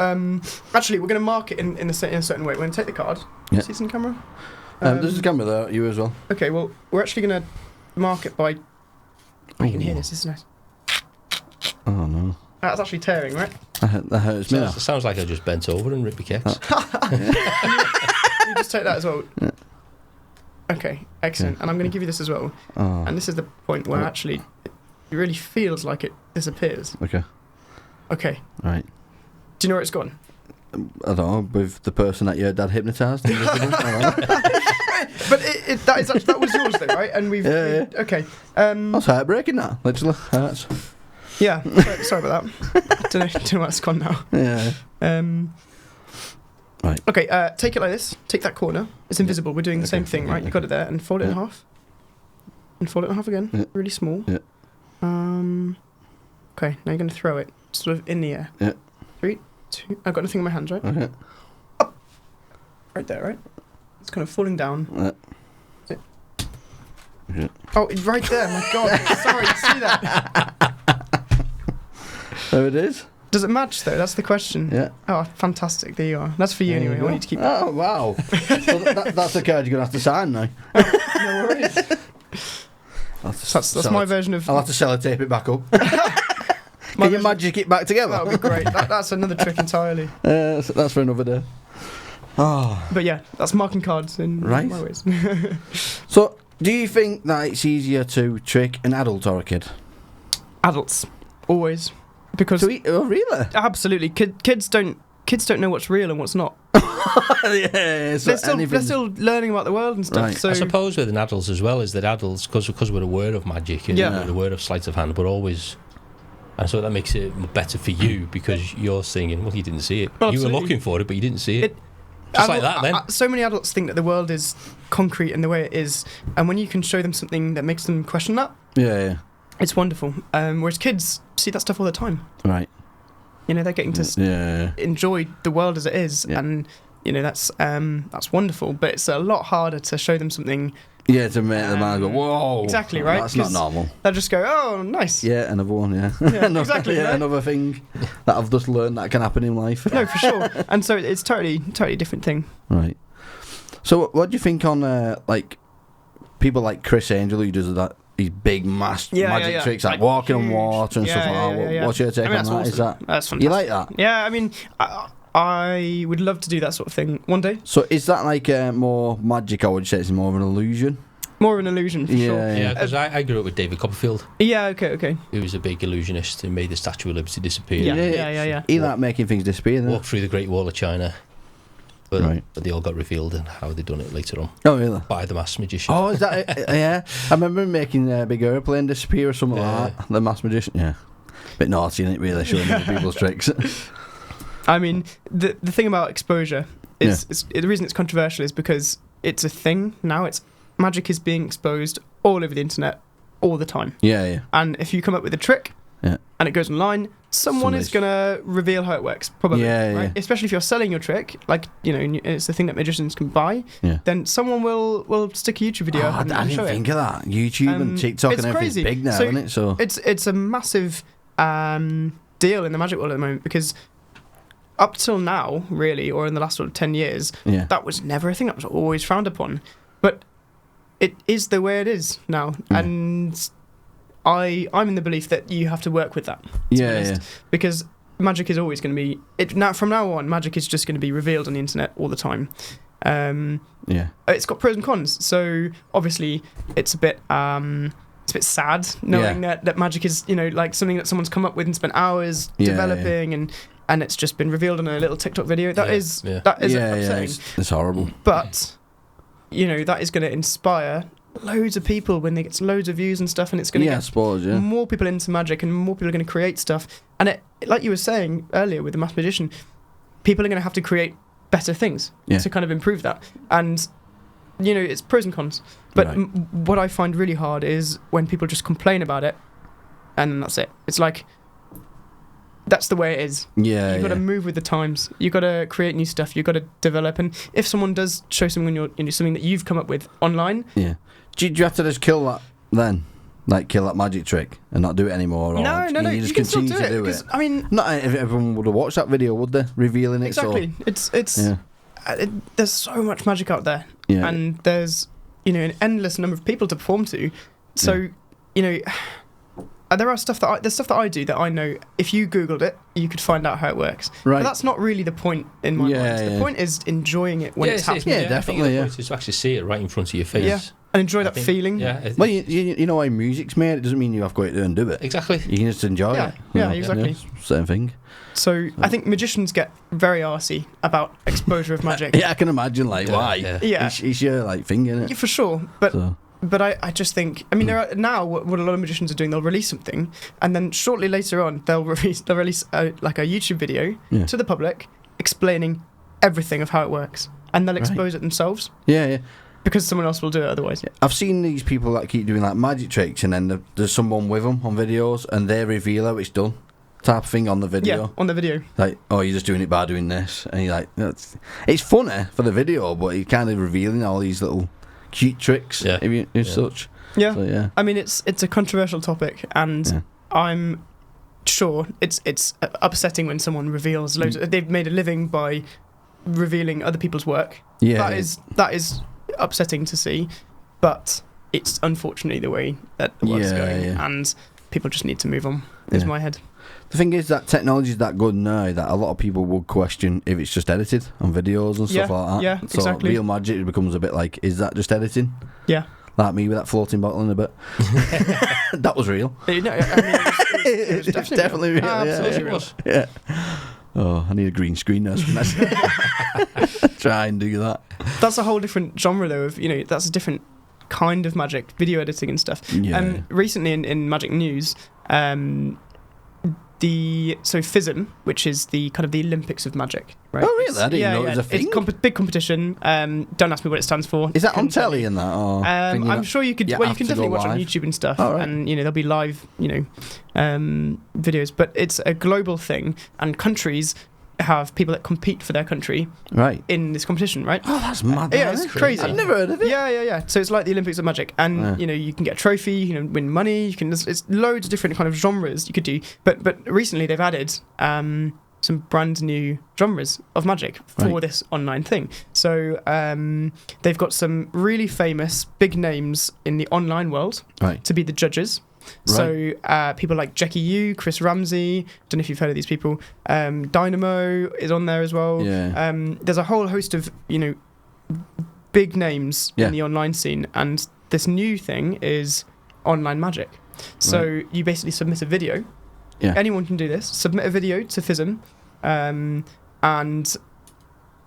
Actually, we're going to mark it in a certain way. We're going to take the card. Yeah. See this on camera. There's a camera there. You as well. Okay. Well, we're actually going to mark it by. Oh, you can hear this. This is nice. Oh no. That's actually tearing, right? That hurts me. It sounds like I just bent over and ripped your kecks. You just take that as well. Yeah. Okay, excellent. Yeah. And I'm going to give you this as well. Oh. And this is the point where actually it really feels like it disappears. Okay. Okay. Right. Do you know where it's gone? I don't know, with the person that your dad hypnotised. But that was yours though, right? And we've Yeah. okay. That's heartbreaking, that. Literally. Hurts. Yeah. Sorry about that. I don't know where it's gone now. Yeah. Right. Okay. Take it like this. Take that corner. It's invisible. We're doing the same thing, right? You got it there, and fold it in half. And fold it in half again. Yeah. Really small. Yeah. Okay. Now you're going to throw it sort of in the air. Yeah. 3, 2. I've got nothing in my hands, right? Okay. Right there, right? It's kind of falling down. Yeah. That's it. Oh, right there. My God. Sorry. See that? There it is. Does it match though? That's the question. Yeah. Oh, fantastic. There you are. That's for you There you anyway. I go. want you to keep. Oh, wow. So that's the card you're going to have to sign now. No worries. That's my version of. I'll have to sellotape it back up. Can you magic it back together? That would be great. That's another trick entirely. That's for another day. Oh. But yeah, that's marking cards in Right. my ways. So, do you think that it's easier to trick an adult or a kid? Adults, always, because Oh, really? absolutely, kids don't know what's real and what's not. Yeah, so They're still learning about the world and stuff. Right. So I suppose with an adults as well is that adults, because we're aware of magic and Yeah. we're aware of sleight of hand, we're always. And so that makes it better for you because you're thinking, well, you didn't see it. Well, you were absolutely. looking for it, but you didn't see it. Just like that, then. So many adults think that the world is concrete in the way it is, and when you can show them something that makes them question that, Yeah. it's wonderful. Whereas kids see that stuff all the time. Right. You know, they're getting to Yeah. enjoy the world as it is, Yeah. and you know that's wonderful. But it's a lot harder to show them something. Yeah, to make the man go, whoa. Exactly, right? That's not 'Cause normal. They'll just go, oh, nice. Yeah, another one, yeah. Yeah, another, exactly, yeah, right? another thing that I've just learned that can happen in life. No, for sure. And so it's totally different thing. Right. So, what do you think on, like, people like Chris Angel who does that, these big magic tricks, like walking on huge. water and stuff like that? Yeah. What's your take I mean, on that's that? awesome. Is that That's fantastic. you like that? Yeah, I mean, I would love to do that sort of thing one day. So, is that like more magic, or would you say it's more of an illusion? More of an illusion, for sure. Yeah, because I grew up with David Copperfield, Yeah, okay. who was a big illusionist who made the Statue of Liberty disappear. Yeah. He like making things disappear, then? Walked through the Great Wall of China. But, Right. but they all got revealed and how they done it later on Oh, really? by the masked magician. Oh, is that it? Yeah. I remember him making a big airplane disappear or something like that. The masked magician. Yeah. Bit naughty, isn't it, really, showing other people's tricks? I mean, the thing about exposure is the reason it's controversial is because it's a thing now. Magic is being exposed all over the internet all the time. Yeah. And if you come up with a trick and it goes online, someone is going to reveal how it works, probably. Yeah, right? yeah. Especially if you're selling your trick, like, you know, it's the thing that magicians can buy, Yeah. then someone will stick a YouTube video Oh, up and I show didn't it. think of that. YouTube and TikTok it's and everything's crazy. big now, So isn't it? So It's a massive deal in the magic world at the moment because up till now, really, or in the last sort of 10 years, yeah. that was never a thing. That was always frowned upon. But it is the way it is now. Yeah. And I'm in the belief that you have to work with that. To be Yeah, honest. yeah. Because magic is always going to be... From now on, magic is just going to be revealed on the internet all the time. Yeah. It's got pros and cons. So, obviously, it's a bit sad knowing that magic is, you know, like something that someone's come up with and spent hours developing and it's just been revealed in a little TikTok video. That is upsetting. It's horrible. But, you know, that is going to inspire loads of people when they get loads of views and stuff, and it's going to I suppose, yeah. more people into magic and more people are going to create stuff. And it, like you were saying earlier with the masked magician, people are going to have to create better things to kind of improve that. And, you know, it's pros and cons. But what I find really hard is when people just complain about it and that's it. It's like, that's the way it is. Yeah, You've got to move with the times. You've got to create new stuff. You've got to develop. And if someone does show something something that you've come up with online, do you have to just kill that then? Like kill that magic trick and not do it anymore? Or no. You just can still continue do to do it. it. I mean, Not everyone would have watched that video, would they? Revealing it. exactly. So. There's so much magic out there, and there's an endless number of people to perform to. So there's stuff that I do that I know if you Googled it, you could find out how it works. Right. But that's not really the point in my mind. The point is enjoying it when it's happening. Yeah, definitely. I think the point is to actually see it right in front of your face. Yeah, and enjoy that feeling. Yeah. Well, you know why music's made. It doesn't mean you have to go out there and do it. Exactly. You can just enjoy it. Yeah, exactly. Same thing. So I think magicians get very arsey about exposure of magic. Yeah, I can imagine. Like, why? Yeah. It's your thing, isn't it? Yeah, for sure. But I just think, I mean, there are now what a lot of magicians are doing. They'll release something, and then shortly later on, they'll release a YouTube video to the public explaining everything of how it works, and they'll expose it themselves. Yeah. Because someone else will do it otherwise. I've seen these people that keep doing like magic tricks, and then there's someone with them on videos, and they reveal how it's done, type of thing on the video. Yeah, on the video. Like, oh, you're just doing it by doing this, and you're like, it's funny for the video, but you're kind of revealing all these little cute tricks, if such. Yeah. So, yeah. I mean, it's a controversial topic, and I'm sure it's upsetting when someone reveals loads. They've made a living by revealing other people's work. Yeah. That is upsetting to see, but it's unfortunately the way that the world's going, and people just need to move on. Is my head. The thing is that technology is that good now that a lot of people would question if it's just edited on videos and stuff like that. Yeah, so exactly. real magic becomes a bit like, is that just editing? Yeah. Like me with that floating bottle in a bit. That was real. No, I mean, it was definitely real. Absolutely real. Yeah. Oh, I need a green screen now. Try and do that. That's a whole different genre, though. That's a different kind of magic, video editing and stuff. Yeah. Recently in Magic News, FISM, which is the kind of the Olympics of magic, right? Oh, really? I didn't know it was a thing. It's big competition. Don't ask me what it stands for. Is that on telly and that? Or I'm sure you could. Well, you can definitely watch it on YouTube and stuff, right. and there'll be live, videos. But it's a global thing, and countries have people that compete for their country in this competition, right? Oh, that's mad. Yeah, it's crazy. I've never heard of it. Yeah. So it's like the Olympics of Magic, and you can get a trophy, you can win money, it's loads of different kind of genres you could do. But recently they've added some brand new genres of magic for this online thing. So they've got some really famous big names in the online world to be the judges. So people like Jackie Yu, Chris Ramsey, don't know if you've heard of these people. Dynamo is on there as well. Yeah. There's a whole host of big names in the online scene, and this new thing is online magic. So you basically submit a video. Yeah. Anyone can do this. Submit a video to FISM, and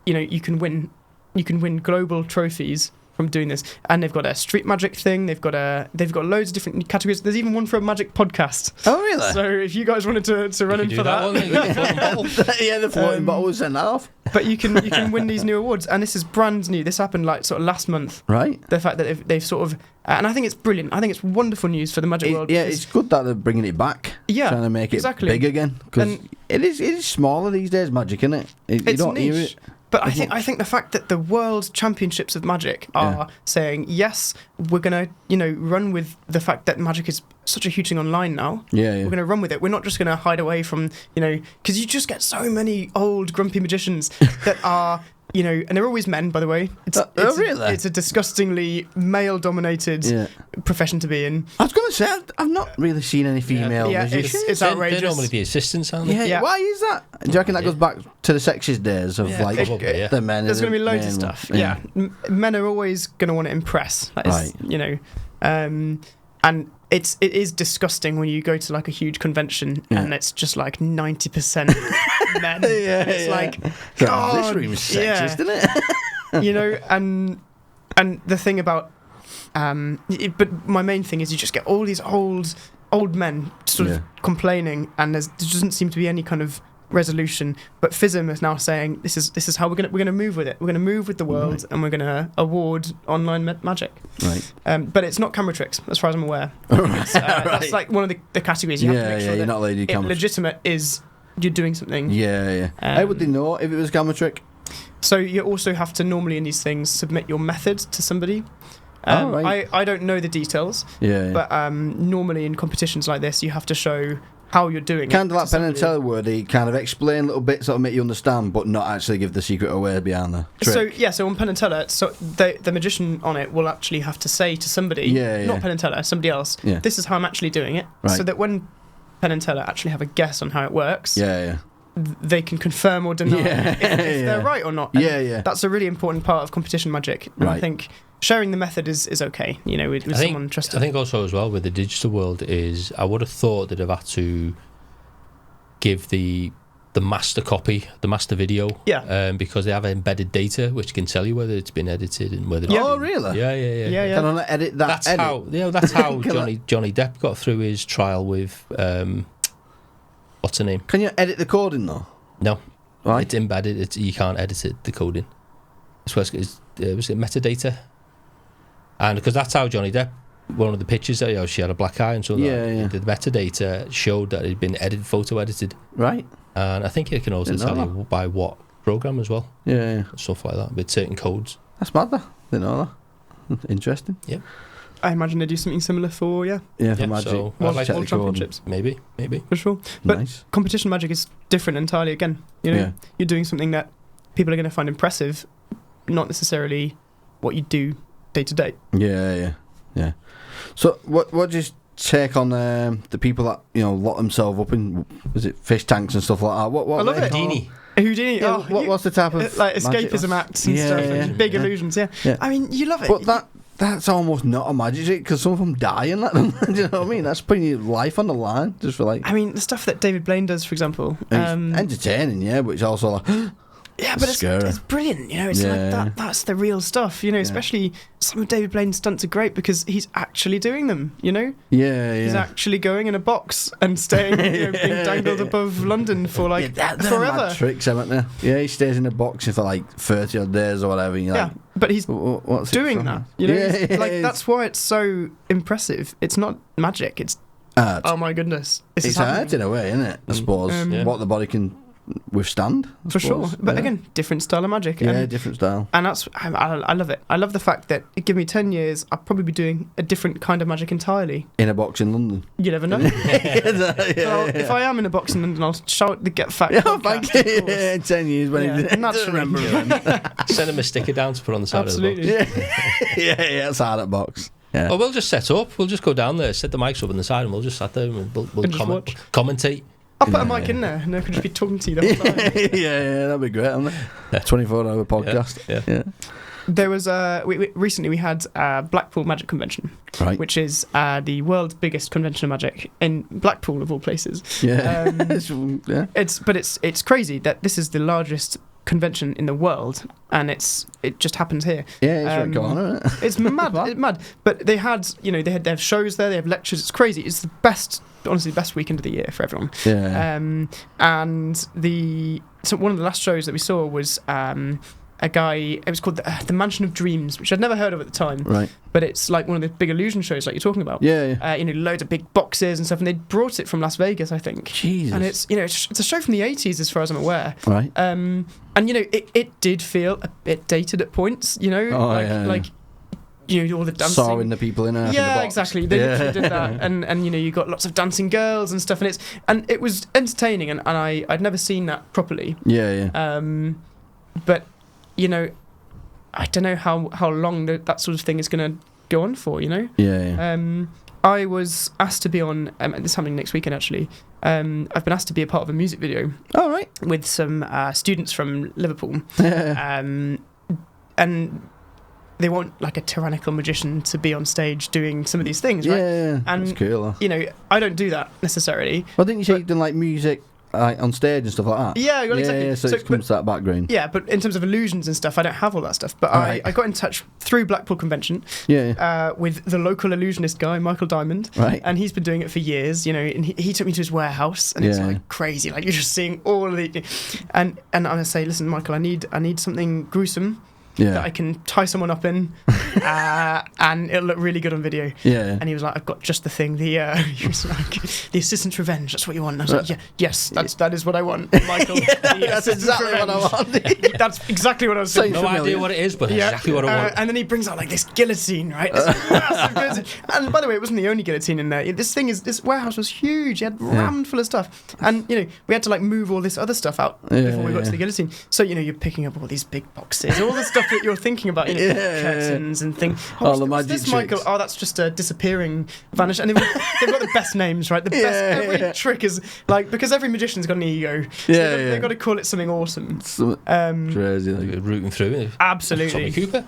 you can win global trophies from doing this. And they've got a street magic thing, they've got loads of different categories. There's even one for a magic podcast. Oh, really? So if you guys wanted to run in for that, the floating bottle was sent off. But you can win these new awards, and this is brand new. This happened like sort of last month. Right. The fact that they've sort of, and I think it's brilliant. I think it's wonderful news for the magic world. Yeah, it's good that they're bringing it back. Yeah, trying to make it big again, because it is smaller these days. Magic, isn't it? You don't hear it. But I think the fact that the World Championships of Magic are saying, yes, we're going to, run with the fact that magic is such a huge thing online now. Yeah. We're going to run with it. We're not just going to hide away from, because you just get so many old grumpy magicians that are, and they're always men, by the way. Really? It's a disgustingly male-dominated profession to be in. I was going to say, I've not really seen any female magicians. It's outrageous. They're normally the assistants, aren't they? Yeah. Why is that? Do you reckon that goes back to the sexist days of the men? There's going to be loads of stuff. Yeah. Men are always going to want to impress. And it is disgusting when you go to like a huge convention and it's just like 90% men. It's like, God, this room's sexist, isn't it? And the thing about, but my main thing is you just get all these old men sort of complaining, and there doesn't seem to be any kind of resolution. But FISM is now saying this is how we're gonna move with it. We're gonna move with the world, and we're gonna award online magic. Right. But it's not camera tricks, as far as I'm aware. That's like one of the categories you have to make sure you're not allowed to do camera. Legitimate is you're doing something. Yeah. How would they know if it was a camera trick? So you also have to normally in these things submit your method to somebody. I don't know the details. But normally in competitions like this, you have to show how you're doing it. Kind of like Penn and Teller, where they kind of explain little bits that'll make you understand, but not actually give the secret away behind the trick. So on Penn and Teller, the magician on it will actually have to say to somebody, not Penn and Teller, somebody else, this is how I'm actually doing it, so that when Penn and Teller actually have a guess on how it works, they can confirm or deny if they're right or not. And that's a really important part of competition magic. And I think sharing the method is okay, with someone trusted. I think also as well with the digital world is I would have thought they'd have had to give the master copy, the master video, because they have embedded data which can tell you whether it's been edited and whether. Oh, really? Yeah. Can I edit that? That's how Johnny Depp got through his trial with what's her name? Can you edit the coding though? No, it's embedded. You can't edit it. The coding. Was it metadata? And because that's how Johnny Depp, one of the pictures that she had a black eye and so the metadata showed that it had been photo edited. Right. And I think it can also tell you by what program as well. Yeah. Stuff like that with certain codes. That's mad though. Didn't know that. Interesting. I imagine they do something similar for For magic. So World, I'd like World Championships. maybe. For sure. But Nice. competition magic is different entirely again. You know, you're doing something that people are going to find impressive, not necessarily what you do day to day. Yeah. So what do you take on the people that lock themselves up in, was it fish tanks and stuff like that? What I love it. Houdini. Yeah, what's the type of like magic? escapism acts and stuff, and big illusions. Yeah. I mean, you love it. But that's almost not a magic trick because some of them die and let them. Do you know what I mean? That's putting your life on the line just for like. I mean, the stuff that David Blaine does, for example. It's entertaining, but it's also like. Yeah, but it's brilliant. It's like that. That's the real stuff. Especially some of David Blaine's stunts are great because he's actually doing them. He's actually going in a box and staying, being dangled above London for like forever. Mad tricks, haven't they? Yeah, he stays in a box for like 30 odd days or whatever. And you're like, but he's what's doing that. That's why it's so impressive. It's not magic. It's art. Oh my goodness, it's art in a way, isn't it? I suppose what the body can withstand, for sure. But again, different style of magic. Different style. And that's I love it. I love the fact that give me 10 years, I'll probably be doing a different kind of magic entirely. In a box in London. You never know. If I am in a box in London, I'll shout the Get Fact podcast. In 10 years when he doesn't remember him. Send him a sticker down to put on the side of the box. It's hard at box. Yeah. Or we'll just set up. We'll just go down there, set the mics up on the side, and we'll just sat there and we'll commentate. I'll put a mic in there and I can just be talking to you the whole time. That'd be great, wouldn't it? 24-hour podcast. Yeah. There was recently we had Blackpool Magic Convention, which is the world's biggest convention of magic in Blackpool of all places. It's crazy that this is the largest convention in the world, and it just happens here. It's right on, isn't it? It's mad. It's mad. But they have shows there. They have lectures. It's crazy. It's the best weekend of the year for everyone. And one of the last shows that we saw was a guy. It was called the Mansion of Dreams, which I'd never heard of at the time. Right. But it's like one of the big illusion shows, like you're talking about. Loads of big boxes and stuff, and they brought it from Las Vegas, I think. Jesus. And it's a show from the 80s, as far as I'm aware. Right. And it did feel a bit dated at points. All the dancing. Sawing the people in half in the box. Exactly. They literally did that, and you got lots of dancing girls and stuff, and it was entertaining, and I'd never seen that properly. But I don't know how long that sort of thing is going to go on for. I was asked to be on. This is happening next weekend, actually. I've been asked to be a part of a music video. Oh, right. With some students from Liverpool. And they want like a tyrannical magician to be on stage doing some of these things, right? And that's cool. I don't do that necessarily. Well, didn't you say you've done like music on stage and stuff like that? Yeah, exactly. So it comes to that background. Yeah, but in terms of illusions and stuff, I don't have all that stuff. But I got in touch through Blackpool Convention with the local illusionist guy, Michael Diamond. Right. And he's been doing it for years, and he took me to his warehouse, and it's like crazy. Like you're just seeing all of the... And I say, listen, Michael, I need something gruesome that I can tie someone up in, and it'll look really good on video. And he was like, I've got just the thing. He was like, the Assistant's Revenge. That's what you want. And I was like, yes, that is what I want, Michael. That's exactly what I want. That's exactly what I was saying. No idea what it is, but exactly what I want. And then he brings out like this guillotine, right? This massive guillotine. And by the way, it wasn't the only guillotine in there. This warehouse was huge. He had rammed full of stuff, and we had to like move all this other stuff out before we got to the guillotine. So you're picking up all these big boxes, all the stuff that you're thinking about, curtains and things. The magic this, tricks. Michael? Oh, that's just a disappearing, vanish. And they've got the best names, right? The best. Every trick is like, because every magician's got an ego. So they've got to call it something awesome. Crazy, like rooting through it. Absolutely. Tommy Cooper.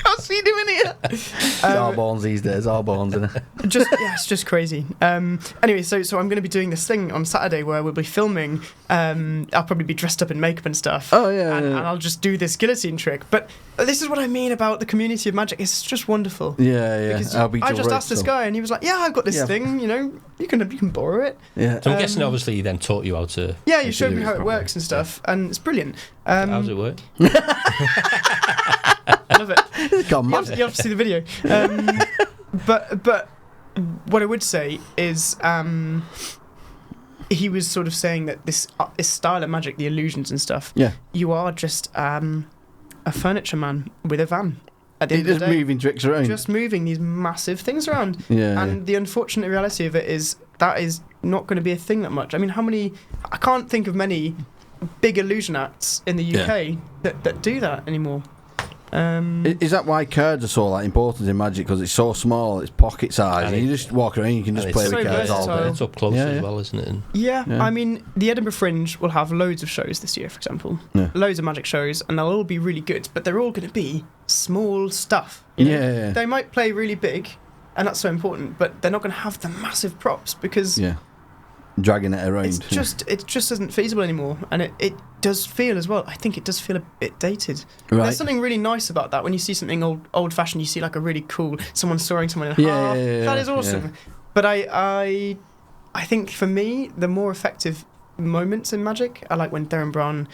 What's he doing here? It's our bones these days. Our bones, isn't it? It's just crazy. Anyway, so I'm going to be doing this thing on Saturday where we'll be filming. I'll probably be dressed up in makeup and stuff. And I'll just do this guillotine trick. But this is what I mean about the community of magic. It's just wonderful. Because I just asked this guy, and he was like, "Yeah, I've got this thing. You can borrow it." Yeah. So I'm guessing, obviously, he then taught you how to. Yeah, you showed me how it works and stuff, and it's brilliant. How does it work? I love it. You have to see the video. But what I would say is, he was sort of saying that this style of magic, the illusions and stuff, you are just a furniture man with a van. at the end of the day. Moving tricks around. Just moving these massive things around. Yeah. And the unfortunate reality of it is that is not going to be a thing that much. I mean, I can't think of many big illusion acts in the UK that do that anymore. Is that why cards are so like important in Magic? Because it's so small, it's pocket size, and you just walk around, you can just play with cards all day. It's up close as well, isn't it? And I mean, the Edinburgh Fringe will have loads of shows this year, for example. Loads of Magic shows, and they'll all be really good, but they're all going to be small stuff. You know? They might play really big, and that's so important, but they're not going to have the massive props because dragging it around. It just isn't feasible anymore, and it does feel as well. I think it does feel a bit dated. Right. There's something really nice about that when you see something old fashioned. You see like a really cool someone soaring someone in half. That is awesome. Yeah. But I think for me the more effective moments in Magic are like when Theron Brown,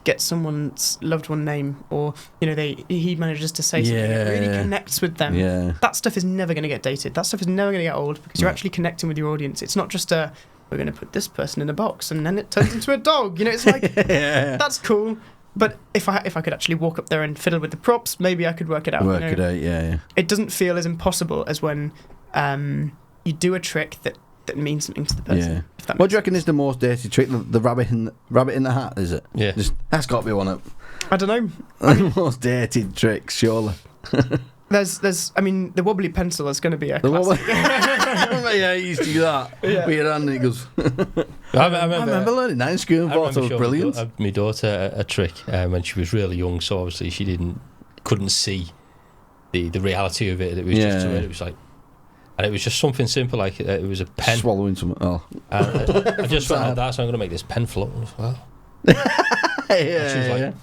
gets someone's loved one name, or he manages to say something that really connects with them. That stuff is never going to get dated. That stuff is never going to get old because you're actually connecting with your audience. It's not just we're going to put this person in a box and then it turns into a dog. It's like that's cool. But if I could actually walk up there and fiddle with the props, maybe I could work it out. It doesn't feel as impossible as when you do a trick that means something to the person. What do you reckon is the most dirty trick? The rabbit in the hat, is it? Yeah. That's got to be one of. I don't know. The most dirty tricks, surely. There's. I mean, the wobbly pencil is going to be a classic. Yeah, he used to do that. With your hand, and he goes. I remember learning that in school. I thought it was brilliant. My daughter a trick when she was really young, so obviously she couldn't see the reality of it. It was just it was like. And it was just something simple, like it was a pen. Swallowing something. Oh. I just went like that, so I'm going to make this pen float as well. And she was like,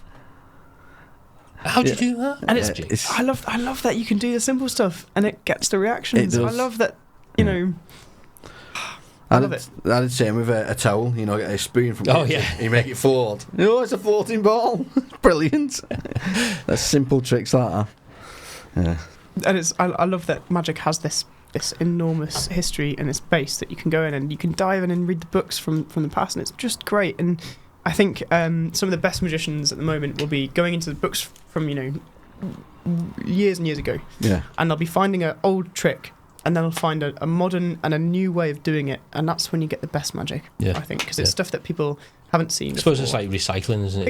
how'd you do that? And it's I love that you can do the simple stuff and it gets the reactions. I love that, I love it. I did the same with a towel, get a spoon from you make it float. It's a floating ball. Brilliant. That's simple tricks like that. Yeah. And I love that Magic has this enormous history and this base that you can go in and you can dive in and read the books from the past, and it's just great. And I think some of the best magicians at the moment will be going into the books from years and years ago, and they'll be finding an old trick and then they'll find a modern and a new way of doing it, and that's when you get the best magic, I think, because it's stuff that people haven't seen. I suppose it's like recycling, isn't it?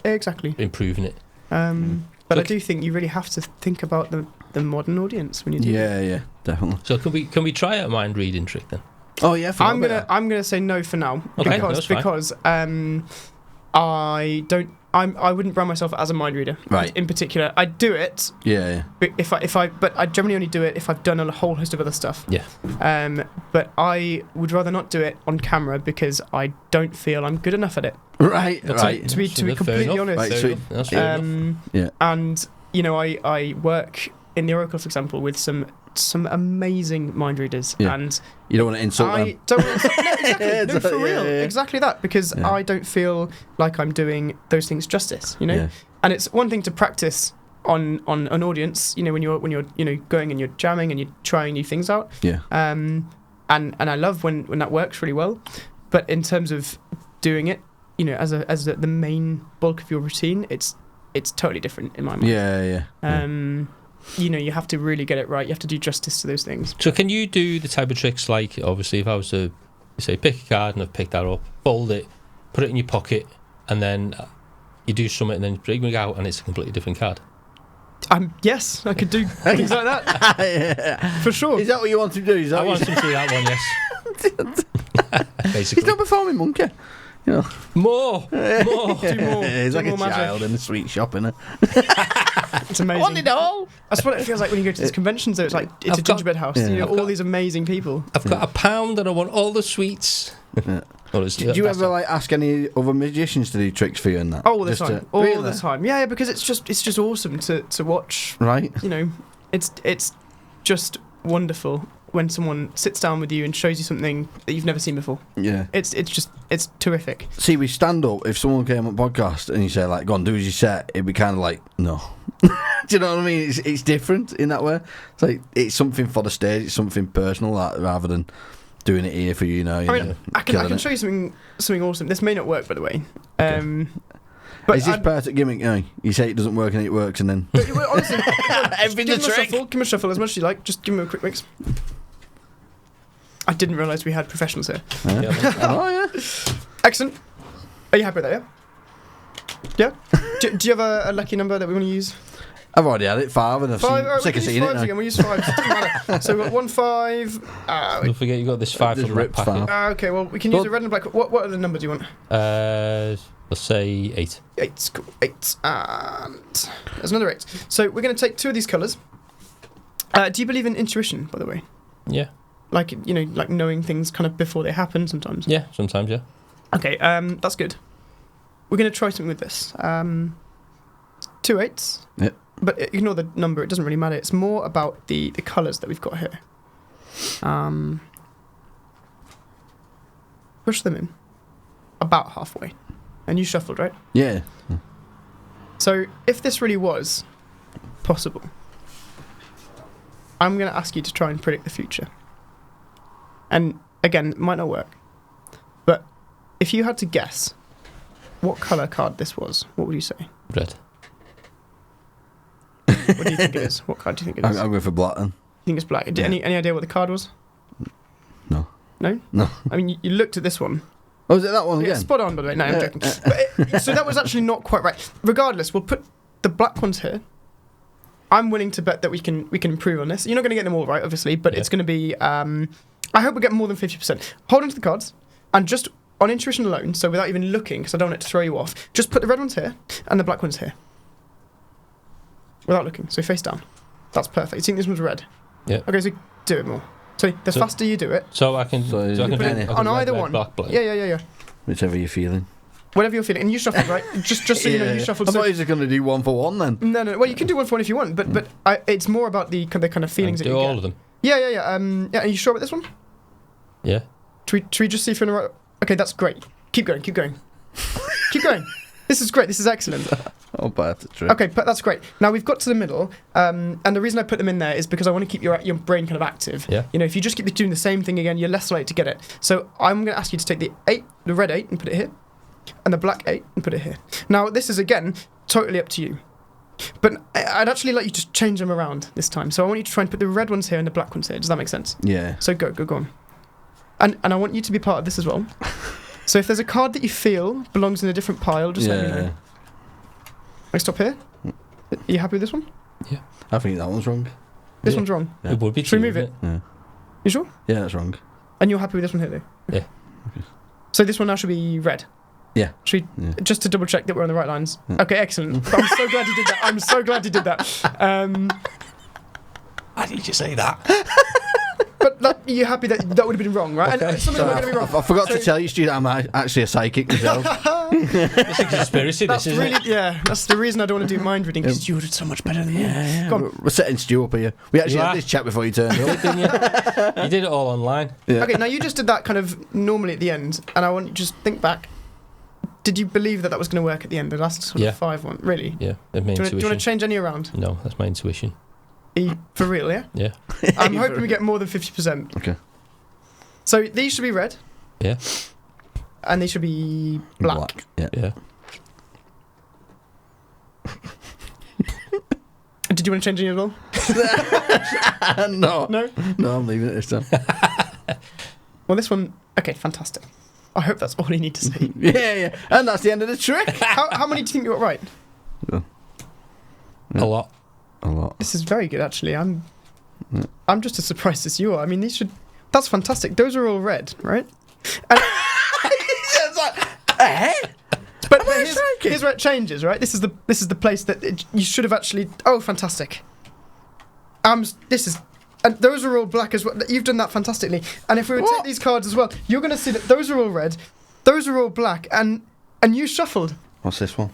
Exactly. Improving it. But I do think you really have to think about the modern audience when you do that. Yeah, definitely. So can we try a mind reading trick then? Oh yeah, I'm gonna say no for now, because I wouldn't brand myself as a mind reader. Right. In particular, I do it. Yeah. But I generally only do it if I've done a whole host of other stuff. Yeah. But I would rather not do it on camera because I don't feel I'm good enough at it. Right. To be completely honest. Right, that's fair enough. And I work in the Oracle, for example, with some amazing mind readers, and you don't want to insult them. No, for real, exactly that, because I don't feel like I'm doing those things justice, And it's one thing to practice on an audience, when you're going and you're jamming and you're trying new things out. Yeah. And I love when that works really well, but in terms of doing it, as the main bulk of your routine, it's totally different in my mind. Yeah. You have to really get it right. You have to do justice to those things. So can you do the type of tricks like, obviously, if I was to say pick a card and I've picked that up, fold it, put it in your pocket, and then you do something and then bring it out and it's a completely different card? Yes, I could do things like that. For sure. Is that what you want to do? I want to do that one, yes. Basically. He's not performing, monkey. More. Do more. He's like a magic. child in a sweet shop, innit? It's amazing. I want it all. That's what it feels like when you go to these conventions, though. It's like it's a gingerbread house. All these amazing people. I've got £1 and I want all the sweets. Yeah. Do you ever ask any other magicians to do tricks for you and that? All the time. All the time. Yeah, because it's just awesome to watch. Right. It's just wonderful when someone sits down with you and shows you something that you've never seen before. Yeah. It's terrific. See, we stand up, if someone came on a podcast and you say, like, go on, do as you set, it'd be kind of like, no. Do you know what I mean? It's different in that way. It's like, it's something for the stage, it's something personal, rather than doing it here for you, I can show you something awesome. This may not work, by the way. Is this part of gimmick? You say it doesn't work and it works, and then Honestly, everything's a trick. Give him a shuffle as much as you like. Just give him a quick mix. I didn't realise we had professionals here. Oh yeah. Excellent. Are you happy with that? Yeah. Do you have a lucky number that we want to use? I've already had it 5, and I've sick of seeing it now. Again. We'll use 5. Doesn't matter. So we've got 1 5. Don't forget you got this 5 from ripped that packet. Okay, well we can use the red and black. What other number do you want? Let's say 8. 8. Cool. 8. And there's another 8. So we're going to take 2 of these colours. Do you believe in intuition, by the way? Yeah. Like, like knowing things kind of before they happen sometimes? Yeah, sometimes, yeah. Okay, that's good. We're going to try something with this. 2 8s. Yep. But ignore the number, it doesn't really matter. It's more about the colours that we've got here. Push them in. About halfway. And you shuffled, right? Yeah. So, if this really was possible, I'm going to ask you to try and predict the future. And, again, it might not work. But, if you had to guess what colour card this was, what would you say? Red. What do you think it is? What card do you think it is? I'll go for black then. You think it's black? Yeah. Any idea what the card was? No. No? No. I mean, you looked at this one. Oh, is it that one Yeah, again? spot on, by the way. No, I'm joking. So that was actually not quite right. Regardless, we'll put the black ones here. I'm willing to bet that we can improve on this. You're not going to get them all right, obviously, but it's going to be... I hope we get more than 50%. Hold on to the cards, and just on intuition alone, so without even looking, because I don't want it to throw you off, just put the red ones here and the black ones here. Without looking, so face down. That's perfect. You think this one's red? Yeah. Okay, so do it more. So the faster you do it... So I can... So I you can put do it I can on do either red, one. Black, black. Yeah. Whichever you're feeling. Whatever you're feeling. And you shuffled, right? Just so you know, you shuffled. I'm not just going to do 1 for 1 then. No. Well, you can do 1 for 1 if you want, but it's more about the kind of feelings that Do you all get. of them. Yeah. Are you sure about this one? Yeah. Should we just see if you're in the right... Okay, that's great. Keep going. Keep going. This is great. This is excellent. Oh, but that's true. Okay, but that's great. Now we've got to the middle, and the reason I put them in there is because I want to keep your brain kind of active. Yeah. If you just keep doing the same thing again, you're less likely to get it. So I'm going to ask you to take the red 8, and put it here, and the black 8, and put it here. Now this is again totally up to you, but I'd actually like you to change them around this time. So I want you to try and put the red ones here and the black ones here. Does that make sense? Yeah. So go on. And I want you to be part of this as well. So if there's a card that you feel belongs in a different pile, just let me know. I stop here. Are you happy with this one? Yeah. I think that one's wrong. This one's wrong. Yeah. It would be. Should we move it? Yeah. You sure? Yeah, that's wrong. And you're happy with this one here, though? Yeah. Okay. So this one now should be red. Yeah. Should we, just to double check that we're on the right lines? Yeah. Okay, excellent. I'm so glad you did that. I'm so glad you did that. Why did you say that? But you're happy that would have been wrong, right? Okay. And something we're going to be wrong. I forgot to tell you, Stu, that I'm actually a psychic myself. It's a conspiracy, That's this, isn't really, it? yeah. That's the reason I don't want to do mind reading, because you did so much better than me. Yeah. Go on. We're setting Stu up here. We actually You had are. this chat before you turned up. Didn't you? You did it all online. Yeah. Okay, now you just did that kind of normally at the end, and I want you to just think back. Did you believe that was going to work at the end? The last sort of 5 one, really? Yeah, that's my Do you intuition. want to change any around? No, that's my intuition. For real, yeah? Yeah. I'm hoping we get more than 50%. Okay. So these should be red. Yeah. And these should be black. Yeah. Yeah. Did you want to change any as well? No. No? No, I'm leaving it this time. Well, this one... Okay, fantastic. I hope that's all you need to say. Yeah. And that's the end of the trick. How many do you think you got right? Yeah. A lot. A lot. This is very good, actually. I'm just as surprised as you are. I mean, these should... That's fantastic. Those are all red, right? And but here's where it changes, right? This is the place that you should have actually... Oh, fantastic. This is... And those are all black as well. You've done that fantastically. And if we would take these cards as well, you're going to see that those are all red, those are all black, and you shuffled. What's this one?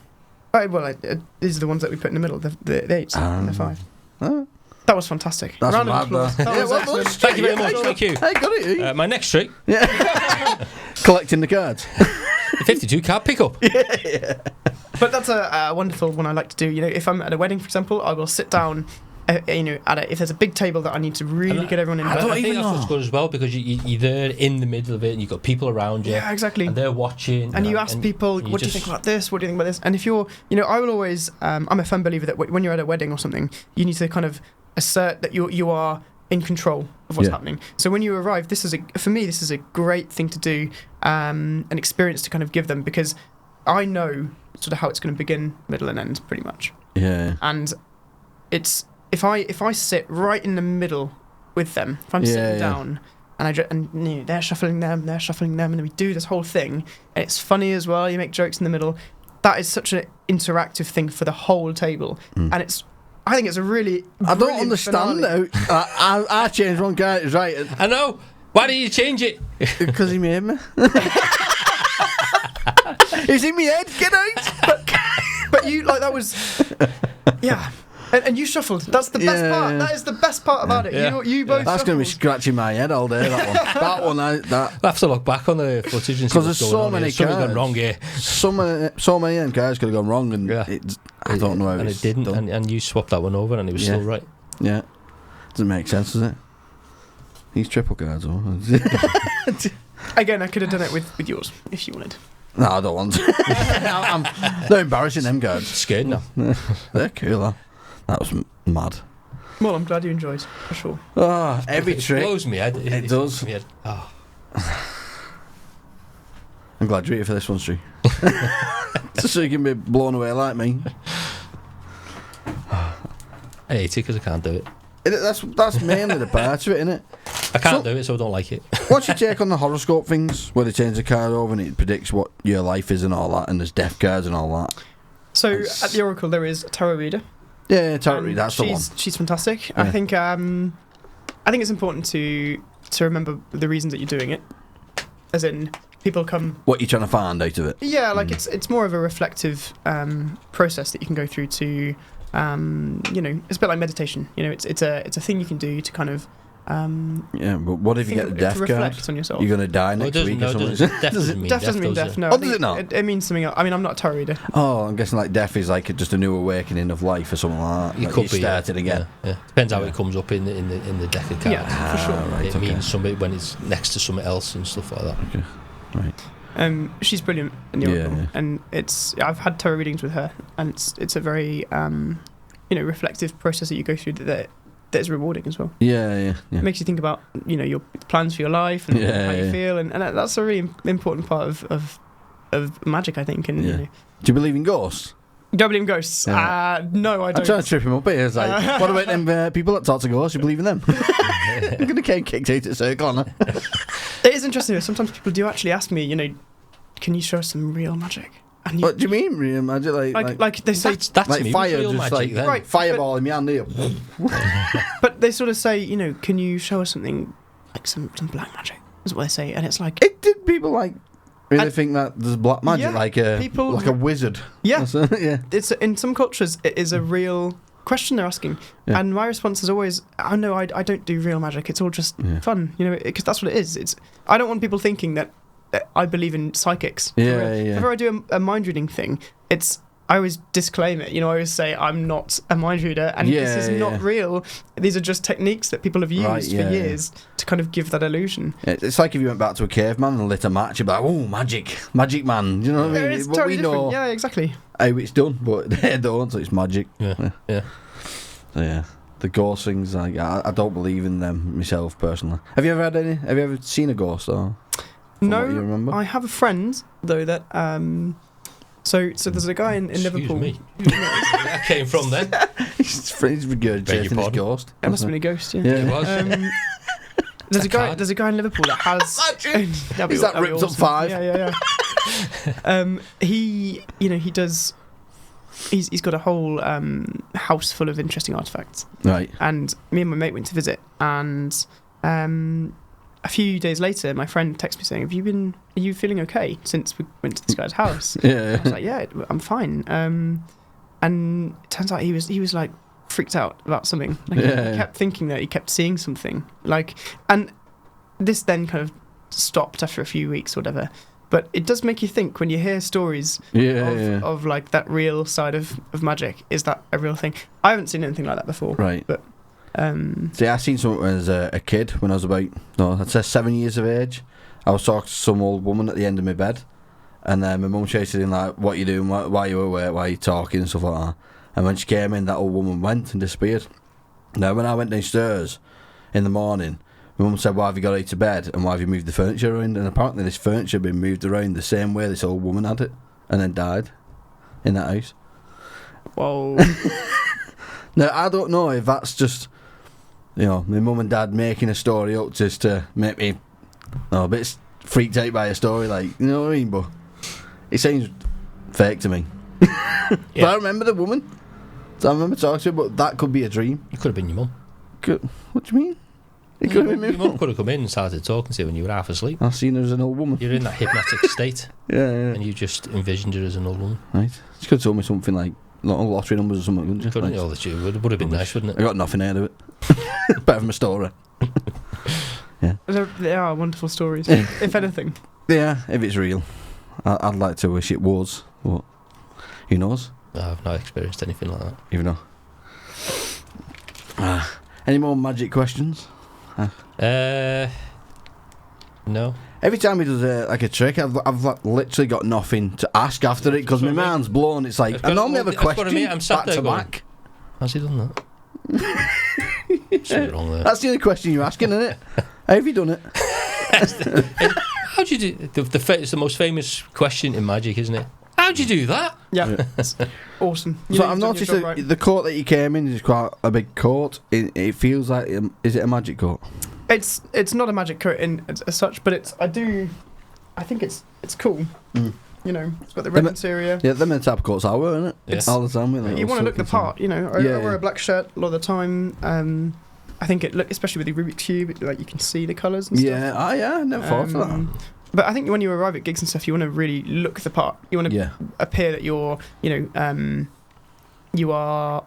These are the ones that we put in the middle, the 8s and the 5. Oh. That was fantastic. That's Round of mad, applause. though. That was excellent. Thank you very much. Thank you. Hey, got it. My next trick, Yeah. Collecting the cards. 52 card pickup. But that's a wonderful one I like to do. If I'm at a wedding, for example, I will sit down if there's a big table that I need to really get everyone in. I think that's what's good as well, because you're there in the middle of it and you've got people around you. Yeah, exactly. And they're watching. And you ask people, what do you think about this? What do you think about this? And if you're, I will always, I'm a firm believer that when you're at a wedding or something, you need to kind of assert that you are in control of what's happening. So when you arrive, for me, this is a great thing to do, an experience to kind of give them, because I know sort of how it's going to begin, middle, and end, pretty much. Yeah. And it's if I sit right in the middle with them, if I'm sitting down and they're shuffling them, and then we do this whole thing, and it's funny as well. You make jokes in the middle. That is such an interactive thing for the whole table, and I think it's a really. I don't understand though. I changed one character, right? I know. Why did you change it? Because he made me. He's in my head. Get out. But you that was, yeah. And you shuffled. That's the best part. That is the best part about it. Yeah. You both. That's going to be scratching my head all day. That one. I have to look back on the footage and see what's going on. There's something gone wrong here. So many of them cars could have gone wrong, and I don't know how and it didn't. And you swapped that one over, and it was still right. Yeah, doesn't make sense, does it? These triple cards, though. Again, I could have done it with yours if you wanted. No, I don't want to. They're embarrassing, them cards. Scared now. They're cool, though. That was mad. Well, I'm glad you enjoyed, for sure. Oh, every trick. It blows me head. It does. Me head. Oh. I'm glad you're here for this one, Stu. Just so you can be blown away like me. I hate it because I can't do it. That's mainly the part of it, isn't it? I can't do it, so I don't like it. What's your take on the horoscope things, where they change the card over and it predicts what your life is and all that, and there's death cards and all that? So at the Oracle there is a tarot reader. Yeah, tarot reader. That's the one. She's fantastic. Yeah. I think it's important to remember the reasons that you're doing it, as in people come. What you're trying to find out of it. Yeah, like it's more of a reflective process that you can go through to. It's a bit like meditation. It's a thing you can do to kind of. Yeah, but what if you get the death card? Reflect on yourself. You're going to die next week or something? Death doesn't mean death. No. Oh, does it not? It means something else. I mean, I'm not a tarot reader. Oh, I'm guessing like death is like just a new awakening of life or something like that. It like could you be started again. Yeah. Depends how it comes up in the deck of cards. Yeah, for sure. Right, It means something when it's next to something else and stuff like that. Okay, right. She's brilliant in the Oracle, and I've had tarot readings with her, and it's a very reflective process that you go through that is rewarding as well. Yeah. It makes you think about your plans for your life and how you feel, and that's a really important part of magic, I think. And do you believe in ghosts? Do I believe in ghosts? No, I don't. I'm trying to trip him up here. It's like, what about them people that talk to ghosts? You believe in them? I'm going to get kicked out of the circle, aren't I? It is interesting. Sometimes people do actually ask me, can you show us some real magic? And what do you mean, real magic? Like they say, that's like me, fire, real just magic, like then. fireball in my hand here. But they sort of say, can you show us something like some black magic? Is what they say, and it's like, Did people really think that there's black magic, like a wizard? Yeah, yeah. It's in some cultures, it is a real question they're asking, and my response is always, "Oh no, I don't do real magic. It's all just fun, because that's what it is. I don't want people thinking that I believe in psychics. Whenever I do a mind reading thing, I always disclaim it. I always say I'm not a mind reader, and this is not real. These are just techniques that people have used for years to kind of give that illusion. It's like if you went back to a caveman and lit a match, you'd be like, "Oh, magic man!" You know what I mean? It's totally different. Yeah, exactly. How it's done, but they don't, so it's magic. Yeah. So, yeah. The ghost things, I don't believe in them myself personally. Have you ever had any? Have you ever seen a ghost or? No, you remember? I have a friend though that so there's a guy in Liverpool. Me. That came from then. He's regurgitating his ghost. It must have been a ghost. Yeah, it was. There's a guy in Liverpool that has. Is that ripped up 5? Yeah. He does. He's got a whole house full of interesting artifacts. Right. And me and my mate went to visit, and a few days later, my friend texted me saying, are you feeling okay since we went to this guy's house? Yeah. I was like, yeah, I'm fine. And it turns out he was like freaked out about something. He kept thinking that he kept seeing something. And this then kind of stopped after a few weeks or whatever. But it does make you think when you hear stories of like that real side of magic. Is that a real thing? I haven't seen anything like that before. Right. But see, I seen something as a kid when I was about, I'd say 7 years of age. I was talking to some old woman at the end of my bed, and my mum chased in like, "What you doing? Why you awake? Why are you talking?" and stuff like that. And when she came in, that old woman went and disappeared. Now, when I went downstairs in the morning, my mum said, "Why have you got out to bed? And why have you moved the furniture around?" And apparently this furniture had been moved around the same way this old woman had it, and then died in that house. Whoa. Now, I don't know if that's just, my mum and dad making a story up just to make me a bit freaked out by a story, like, you know what I mean? But it seems fake to me. But I remember the woman. So I remember talking to her, but that could be a dream. It could have been your mum. What do you mean? It could have been Your mum could have come in and started talking to you when you were half asleep. I seen her as an old woman. You're in that hypnotic state. Yeah. And you just envisioned her as an old woman. Right. She could have told me something like lottery numbers or something, couldn't you? Couldn't you? It would have been nice, wouldn't it? I got nothing out of it. Better from a story. Yeah. They are wonderful stories, if anything. Yeah, if it's real. I'd like to wish it was. What? Who knows? I've not experienced anything like that. Even though. Any more magic questions? No. Every time he does a trick, I've like, literally got nothing to ask after it because my mind's blown. It's like, I normally have a question I'm sat back there to going, back. Has he done that? Something wrong there. That's the only question you're asking, isn't it? How have you done it? How do you do it's the most famous question in magic, isn't it? How'd you do that? Yeah. Awesome. So I've noticed that the court that you came in is quite a big court. It feels like, is it a magic court? It's not a magic coat as such, but I think it's cool. It's got the ribbons area. Yeah, them are the type of courts I wear, isn't it? Yes. All the time. You want to look the part, I wear a black shirt a lot of the time. I think especially with the Rubik's Cube, like you can see the colours and stuff. Yeah, I never thought of that. But I think when you arrive at gigs and stuff, you want to really look the part. You want to appear that you're, you are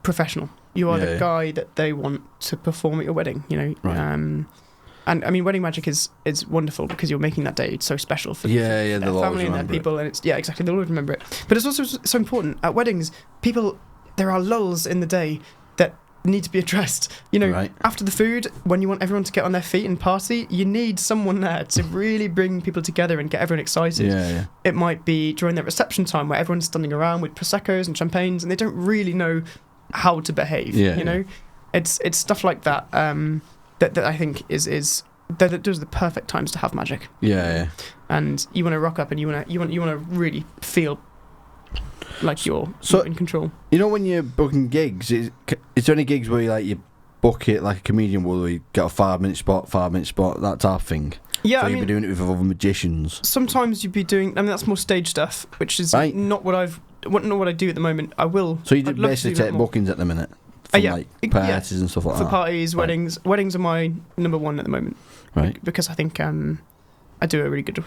professional. You are the guy that they want to perform at your wedding, Right. And I mean, wedding magic is wonderful because you're making that day so special for their family and their people, and it's exactly, they'll always remember it. But it's also so important at weddings. There are lulls in the day that need to be addressed. After the food, when you want everyone to get on their feet and party, you need someone there to really bring people together and get everyone excited. Yeah. It might be during their reception time where everyone's standing around with Prosecco's and champagnes and they don't really know how to behave. It's stuff like that that I think is those are the perfect times to have magic. And you want to rock up and you want to really feel like you're in control. When you're booking gigs, is there any gigs where you book it like a comedian would, where you get a 5 minute spot, that type of thing? Yeah, so you'd be doing it with other magicians. Sometimes you'd be doing. I mean, that's more stage stuff, which is not what I do at the moment. I will. So you basically take bookings at the minute. From parties and stuff like that. For parties, weddings. Weddings are my number one at the moment. Right. Because I think I do a really good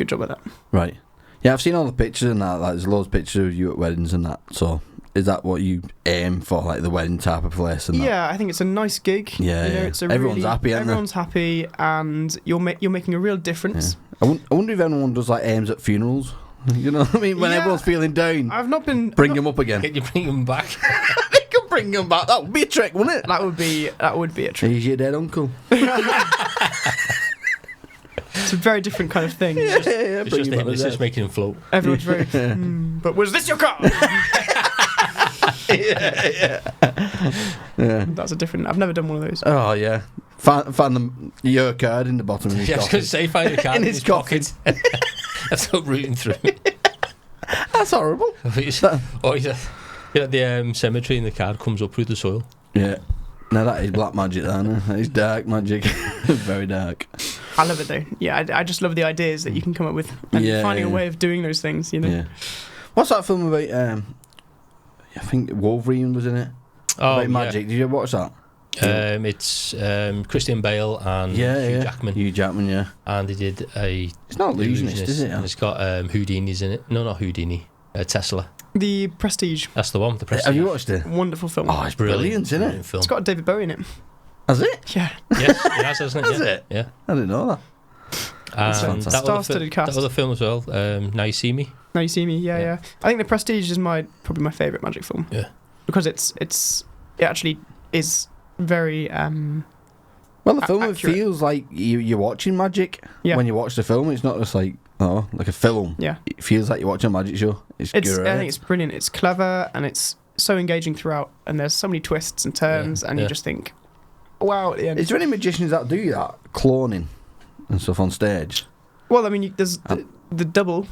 job at that. Right. Yeah, I've seen all the pictures and that. Like, there's loads of pictures of you at weddings and that. So, is that what you aim for, like the wedding type of place? And yeah, I think it's a nice gig. Yeah, It's everyone's happy. Everyone's happy, and you're making a real difference. Yeah. I wonder if anyone does like aims at funerals. You know what I mean? When everyone's feeling down, I've not been. Bring them up again. Can you bring them back? They can bring them back. That would be a trick, wouldn't it? That would be a trick. He's your dead uncle. It's a very different kind of thing. It's just the hypnotist making him float. Everyone's very. But was this your car? Yeah. That's a different. I've never done one of those. Oh yeah. Find your card in the bottom of his I was going coffin. to say, find your card in his coffin. That's not rooting through. That's horrible. The cemetery and the card comes up through the soil. Yeah. No, that is black magic, that is dark magic. Very dark. I love it though. Yeah, I just love the ideas that you can come up with and finding a way of doing those things. Yeah. What's that film about? I think Wolverine was in it. About magic. Did you ever watch that? It's Christian Bale and Hugh Jackman. Hugh Jackman, yeah. And they did It's not Illusionist, is it? And it's got Houdini's in it. No, not Houdini. Tesla. The Prestige. That's the one. The Prestige. Have you watched it? Wonderful film. Oh, it's brilliant, isn't it? Film. It's got David Bowie in it. Has it? Yeah. Yes, it has, hasn't it? Has it? Yeah. I didn't know that. And star-studded cast. That other film as well. Now You See Me. Now You See Me. Yeah. I think The Prestige is probably my favourite magic film. Yeah. Because it actually is very. Well, the film accurate. it feels like you're watching magic. Yeah. When you watch the film, it's not just like like a film. Yeah. It feels like you're watching a magic show. It's great. I think it's brilliant. It's clever and it's so engaging throughout. And there's so many twists and turns, and you just think, wow! At the end. Is there any magicians that do that cloning and stuff on stage? Well, I mean, there's the double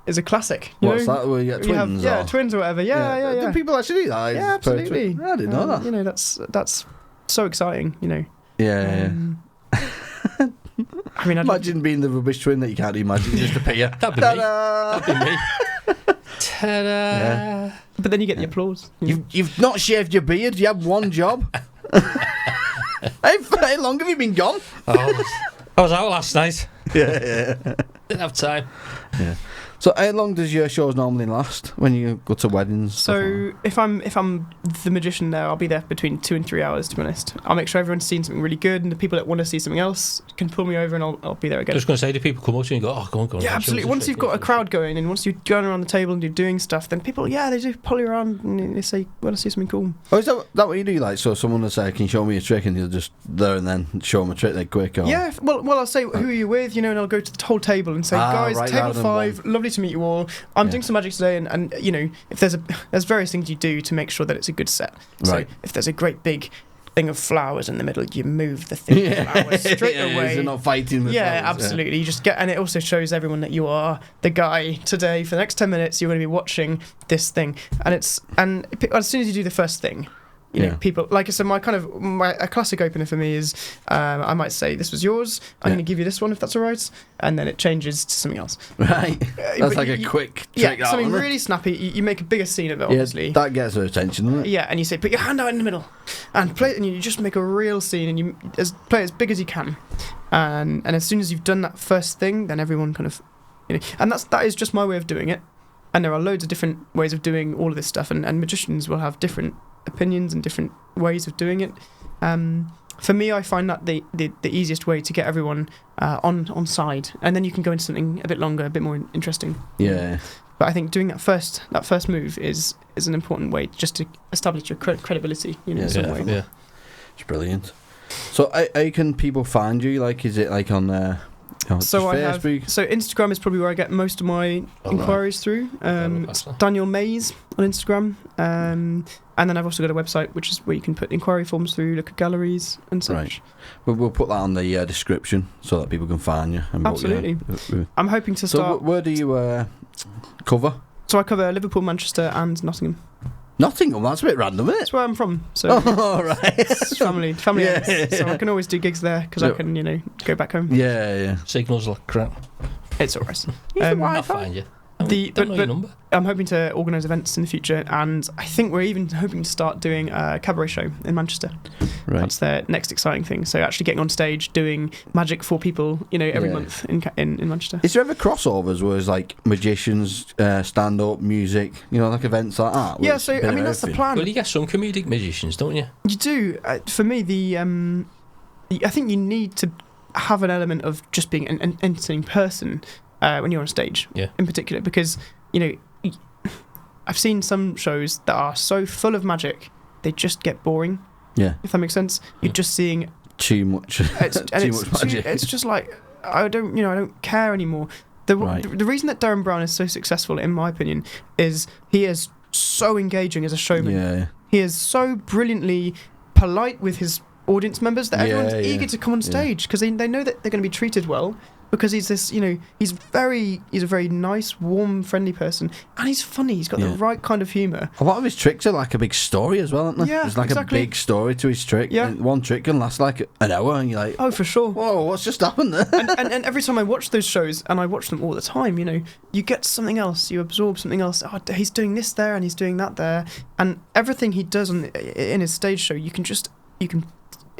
is a classic. What's that? Where you get twins? Twins or whatever. Yeah. Do people actually do that? Yeah, absolutely. I didn't know that. You know, that's so exciting. You know. Yeah. I mean, imagine being the rubbish twin that you can't do magic, you just appear. That'd be me. That'd be me. Ta-da! Yeah. But then you get the applause. You've not shaved your beard. You have one job. How long have you been gone? I was out last night. Yeah. Didn't have time. Yeah. So how long does your shows normally last when you go to weddings? So if I'm the magician there, I'll be there between 2 and 3 hours. To be honest, I'll make sure everyone's seen something really good, and the people that want to see something else can pull me over, and I'll be there again. Just going to say, do people come up to you and go, "Oh, go on"? Yeah, absolutely. Once you've got a crowd going, and once you're going around the table and you're doing stuff, then people, they do pull you around and they say, "Want to see something cool?" Oh, is that what you do? Like, so someone will say, "Can you show me a trick?" and you'll just there and then show them a trick like quick. Or... Yeah. Well, I'll say, "Who are you with?" And I'll go to the whole table and say, "Guys, right, table 5, lovely to meet you all. I'm doing some magic today, and if there's various things you do to make sure that it's a good set. So if there's a great big thing of flowers in the middle, you move the thing of flowers straight away. You're not fighting with flowers. Absolutely. You just get, and it also shows everyone that you are the guy today. For the next 10 minutes, you're going to be watching this thing, and as soon as you do the first thing, people like I said. A classic opener for me is I might say, "This was yours. I'm going to give you this one if that's all right," and then it changes to something else. Right. That's like a quick trick. Yeah, something really snappy. You make a bigger scene of it, obviously. That gets their attention, doesn't it? Yeah, and you say, "Put your hand out in the middle, and play," and you just make a real scene, and you play as big as you can, and as soon as you've done that first thing, then everyone kind of, and that is just my way of doing it. And there are loads of different ways of doing all of this stuff, and magicians will have different opinions and different ways of doing it. For me, I find that the easiest way to get everyone on side, and then you can go into something a bit longer, a bit more interesting. Yeah. But I think doing that first move is an important way just to establish your credibility. In some way. Yeah. It's brilliant. So how can people find you? Like, is it like on so Facebook? Instagram is probably where I get most of my inquiries through. It's Daniel Mays on Instagram, and then I've also got a website which is where you can put inquiry forms through, look at galleries and such. Right. We'll put that on the description so that people can find you. And absolutely. I'm hoping to start. So where do you cover? So I cover Liverpool, Manchester, and Nottingham. Nottingham, that's a bit random, isn't it? That's where I'm from. So right. It's family. So I can always do gigs there because I can, go back home. Yeah. Signals like crap. It's alright. I'll find you. Don't know your number. I'm hoping to organise events in the future, and I think we're even hoping to start doing a cabaret show in Manchester. Right. That's the next exciting thing. So actually getting on stage, doing magic for people, every month in Manchester. Is there ever crossovers where it's like magicians, stand-up, music, like events like that? Yeah, so I mean that's the plan. Well, you get some comedic magicians, don't you? You do. For me, I think you need to have an element of just being an entertaining person when you're on stage. Yeah. In particular, because I've seen some shows that are so full of magic, they just get boring. Yeah. If that makes sense. You're just seeing too much much magic. It's just like I don't care anymore. The reason that Darren Brown is so successful, in my opinion, is he is so engaging as a showman. Yeah. He is so brilliantly polite with his audience members that everyone's eager to come on stage because they know that they're going to be treated well. Because he's this, he's a very nice, warm, friendly person, and he's funny. He's got the right kind of humour. A lot of his tricks are like a big story as well, aren't they? Yeah, there's like exactly. a big story to his trick. Yeah. And one trick can last like an hour, and you're like, oh, for sure. Whoa, what's just happened there? and every time I watch those shows, and I watch them all the time, you get something else, you absorb something else. Oh, he's doing this there, and he's doing that there, and everything he does in his stage show, you can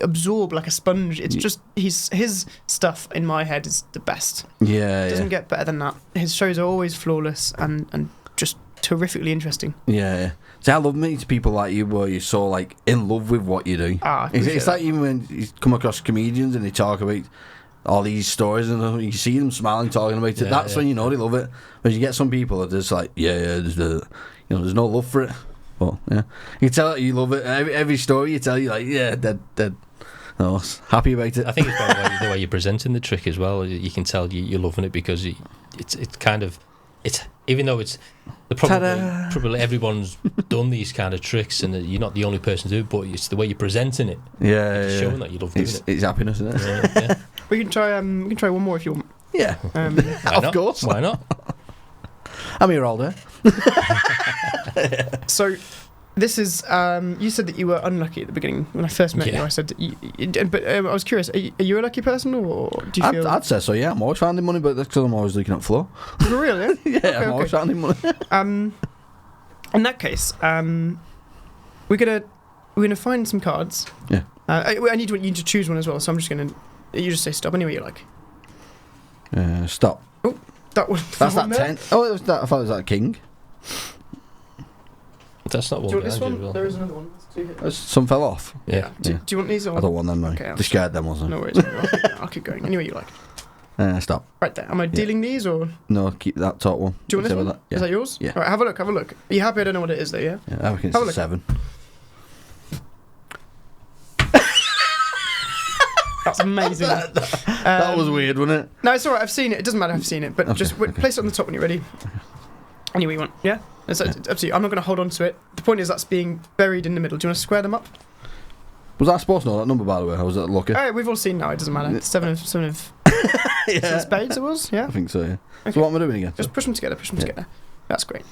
absorb like a sponge. It's just his stuff in my head is the best. It doesn't get better than that. His shows are always flawless and just terrifically interesting. Yeah. See, I love meeting people like you where you're so like in love with what you do. It's like even when you come across comedians and they talk about all these stories, and you see them smiling, talking about it. That's when you know they love it. When you get some people that just like, there's there's no love for it. But yeah, you tell it you love it. Every story you tell, you like, dead. No, happy about it. I think it's about the way you're presenting the trick as well. You can tell you're loving it because it's kind of, it's, even though it's probably everyone's done these kind of tricks and you're not the only person to do it, but it's the way you're presenting it. It's showing that you love doing it. It's happiness, isn't it? Yeah. We can try one more if you want. Yeah. Of course. Why not? I'm here all day. So, this is you said that you were unlucky at the beginning when I first met you. I said, but I was curious. Are you a lucky person, or do you feel? I'd say so. Yeah, I'm always finding money, but that's because I'm always looking at the floor. Really? Yeah, I'm always finding money. In that case, we're gonna find some cards. Yeah. I need you to choose one as well. So I'm just gonna. You just say stop anyway you like. Stop. Oh, that one. That's that 10. Oh, it was that. I thought it was that king. That's not one. Do you want this one? Well. There is another one. Some fell off. Yeah. Do you want these? Or? I don't want them now. Okay, Discard them, wasn't it? No worries. I'll keep going. Anyway you like. Stop. Right there. Am I dealing these or? No, keep that top one. Do you want this one? That? Yeah. Is that yours? Yeah. All right, have a look. Are you happy? I don't know what it is though. Yeah. I reckon it's a 7. That's amazing. that was weird, wasn't it? No, it's alright, I've seen it. It doesn't matter if I've seen it, but just place it on the top when you're ready. Anyway you want, yeah? It's up to you. I'm not going to hold on to it. The point is that's being buried in the middle. Do you want to square them up? Was I supposed to know that number, by the way? Or was it lucky? Alright, we've all seen now. It doesn't matter. It's seven of seven spades it was, yeah? I think so, yeah. Okay. So what am I doing again? Just push them together. That's great.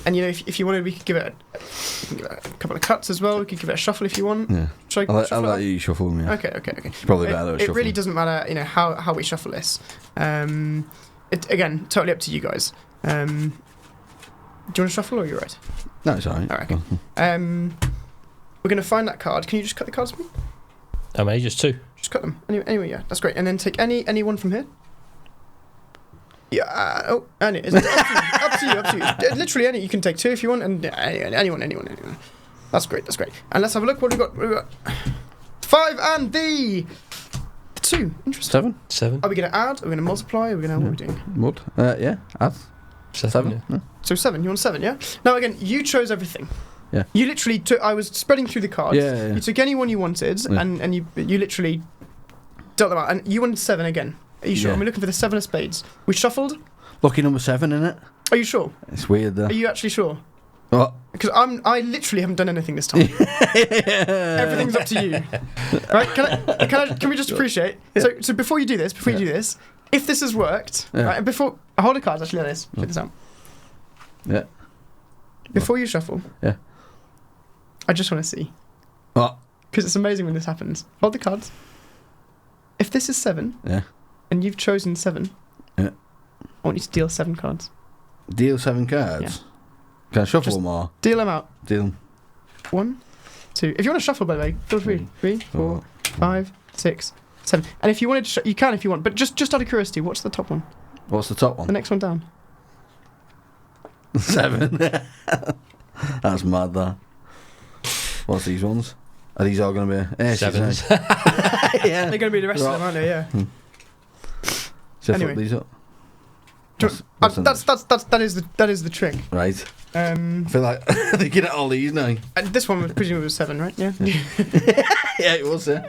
And you know, if you wanted, we could give it a couple of cuts as well. We could give it a shuffle if you want. Yeah. I'll let you shuffle them, yeah. Okay. It's probably better It really doesn't matter, you know, how we shuffle this. Again, totally up to you guys. Do you want to shuffle or you're right? No, it's alright. Alright, okay. We're going to find that card. Can you just cut the cards for me? How many? Just 2? Just cut them. Anyway, yeah, that's great. And then take any one from here. Yeah. Any. It's up to you. Literally any. You can take 2 if you want, and anyone. That's great. And let's have a look. What have we got? 5 and the 2. Interesting. 7. Are we going to add? Are we going to multiply? Are we going to? What are we doing? What? Yeah. Add. 7. Yeah. So 7. You want 7? Yeah. Now again, you chose everything. Yeah. You literally took. I was spreading through the cards. Yeah. You took any one you wanted, and you literally dealt them out. And you wanted 7 again. Are you sure? Yeah. We're looking for the 7 of spades. We shuffled. Lucky number 7, innit? Are you sure? It's weird though. Are you actually sure? What? Because I literally haven't done anything this time. Everything's up to you. Right? Can we just appreciate? So before you do this, if this has worked, right? And before hold the cards. Actually, like this. Check this out. Yeah. Before you shuffle. Yeah. I just want to see. What? Because it's amazing when this happens. Hold the cards. If this is 7. Yeah. And you've chosen 7. Yeah. I want you to deal 7 cards. Deal 7 cards? Yeah. Can I shuffle them or? Deal them out. Deal them. 1, 2. If you want to shuffle, by the way, feel free. 3, 4, 5, 6, 7. And if you wanted to, you can if you want. But just out of curiosity, what's the top one? What's the top one? The next one down. 7. That's mad, that. What's these ones? Are these all going to be 7s? Yeah. They're going to be the rest of them, aren't they? Yeah. So Anyway. flip these up. That is the trick. Right. I feel like thinking at all these now. And this one was presumably was 7, right? Yeah. Yeah, it was. Yeah.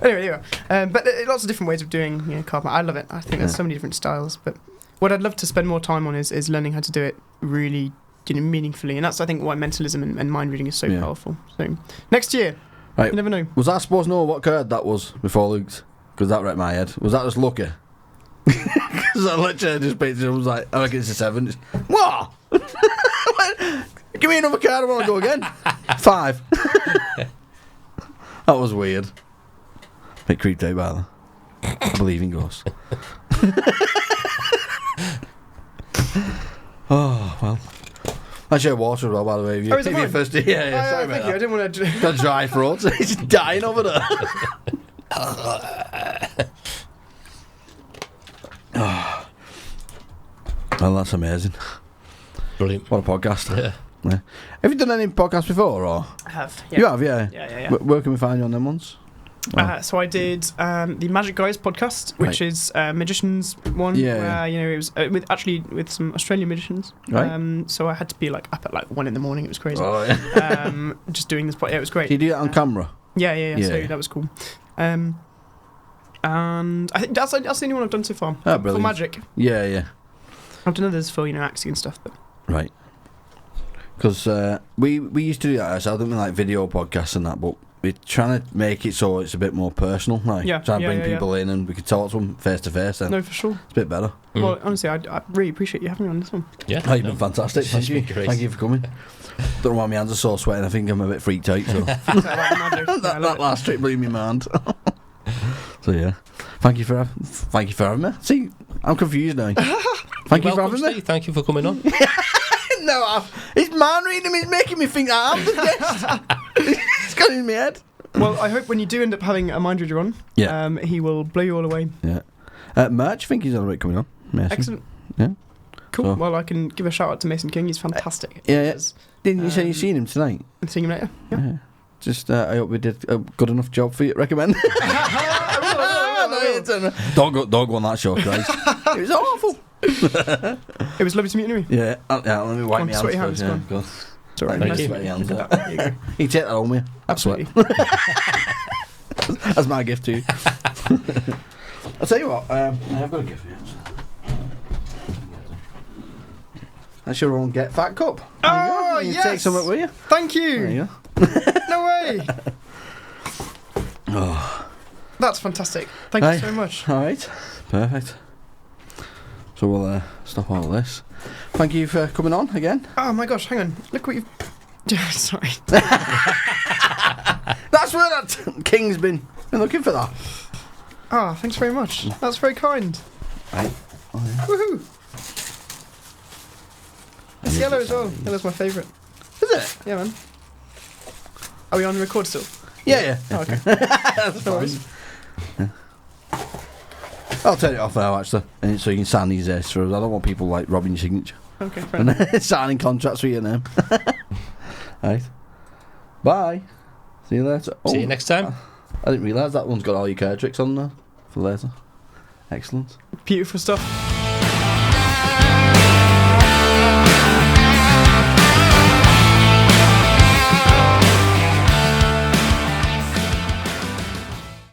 Anyway. But lots of different ways of doing card. I love it. I think there's so many different styles. But what I'd love to spend more time on is learning how to do it really meaningfully, and that's I think why mentalism and mind reading is so powerful. So next year, right. You never know. Was I supposed to know what card that was before Luke's? Because that wrecked my head. Was that just lucky? Because I literally just picked it. I was like, I reckon it's a 7. What? Give me another card. I want to go again. 5. That was weird. Bit creeped out by that. I believe in ghosts. Oh well. I share water as well, by the way. If you, is it if you mine? first, yeah. Sorry about thank that. you. I didn't want to. Got dry throat. He's dying over there. Oh. Well, that's amazing. Brilliant. What a podcast. Yeah. Have you done any podcasts before, or? I have. Yeah. You have, yeah. Yeah. Where can we find you on them ones? So I did the Magic Guys podcast, which is magicians one. Yeah. Where, it was with some Australian magicians. Right. So I had to be up at 1 a.m. It was crazy. Oh, yeah. Just doing this. Yeah, it was great. Did you do that on camera? Yeah. So that was cool. And I think that's the only one I've done so far for magic. Yeah. I've done others for acting and stuff, but right. Because we used to do that ourselves, didn't we, like video podcasts and that, but we're trying to make it so it's a bit more personal. Like, trying to bring people in and we could talk to them face to face. Then no, for sure, it's a bit better. Well, honestly, I really appreciate you having me on this one. Yeah, you've been fantastic. Thank you. Thank you for coming. Don't know why my hands are so sweating. I think I'm a bit freaked out. So that last trip blew me mind. So yeah, thank you for having me. See, I'm confused now. Thank you for having me. Thank you for coming on. No, it's man reading him. He's making me think I'm the guest. It's got in my head. Well, I hope when you do end up having a mind reader on, he will blow you all away. Yeah. Merch, I think he's all right coming on. Mason. Excellent. Yeah. Cool. So. Well, I can give a shout out to Mason King. He's fantastic. Yeah. Didn't you say you've seen him tonight? I'll see him later. Yeah. Just, I hope we did a good enough job for you to recommend. Don't go on that show, Christ. It was awful. It was lovely to meet you. Yeah, let me wipe my sweaty hands. hands. Go on. It's alright. Nice sweaty hands. You can take that on me. Absolutely. That's my gift to you. I'll tell you what, I've got a gift for you. That's your own Get Fat cup. Oh, you yes! Take some with you. Thank you. There you go. No way. Oh. That's fantastic. Thank you so much. Alright, perfect. So we'll stop all this. Thank you for coming on again. Oh my gosh, hang on. Look what you've... Sorry. That's where that King's been looking for that. Ah, thanks very much. That's very kind. Right. Oh, yeah. Woohoo! It's yellow as well. Yellow's my favourite. Is it? Yeah, man. Are we on record still? Yeah. Oh, okay. That's no fine. worries. Yeah. I'll turn it off now, actually, and so you can sign these for us. I don't want people robbing your signature. Okay, fair enough. And signing contracts with your name. Right. Bye. See you later. See you next time. I didn't realise that one's got all your card tricks on there for later. Excellent. Beautiful stuff.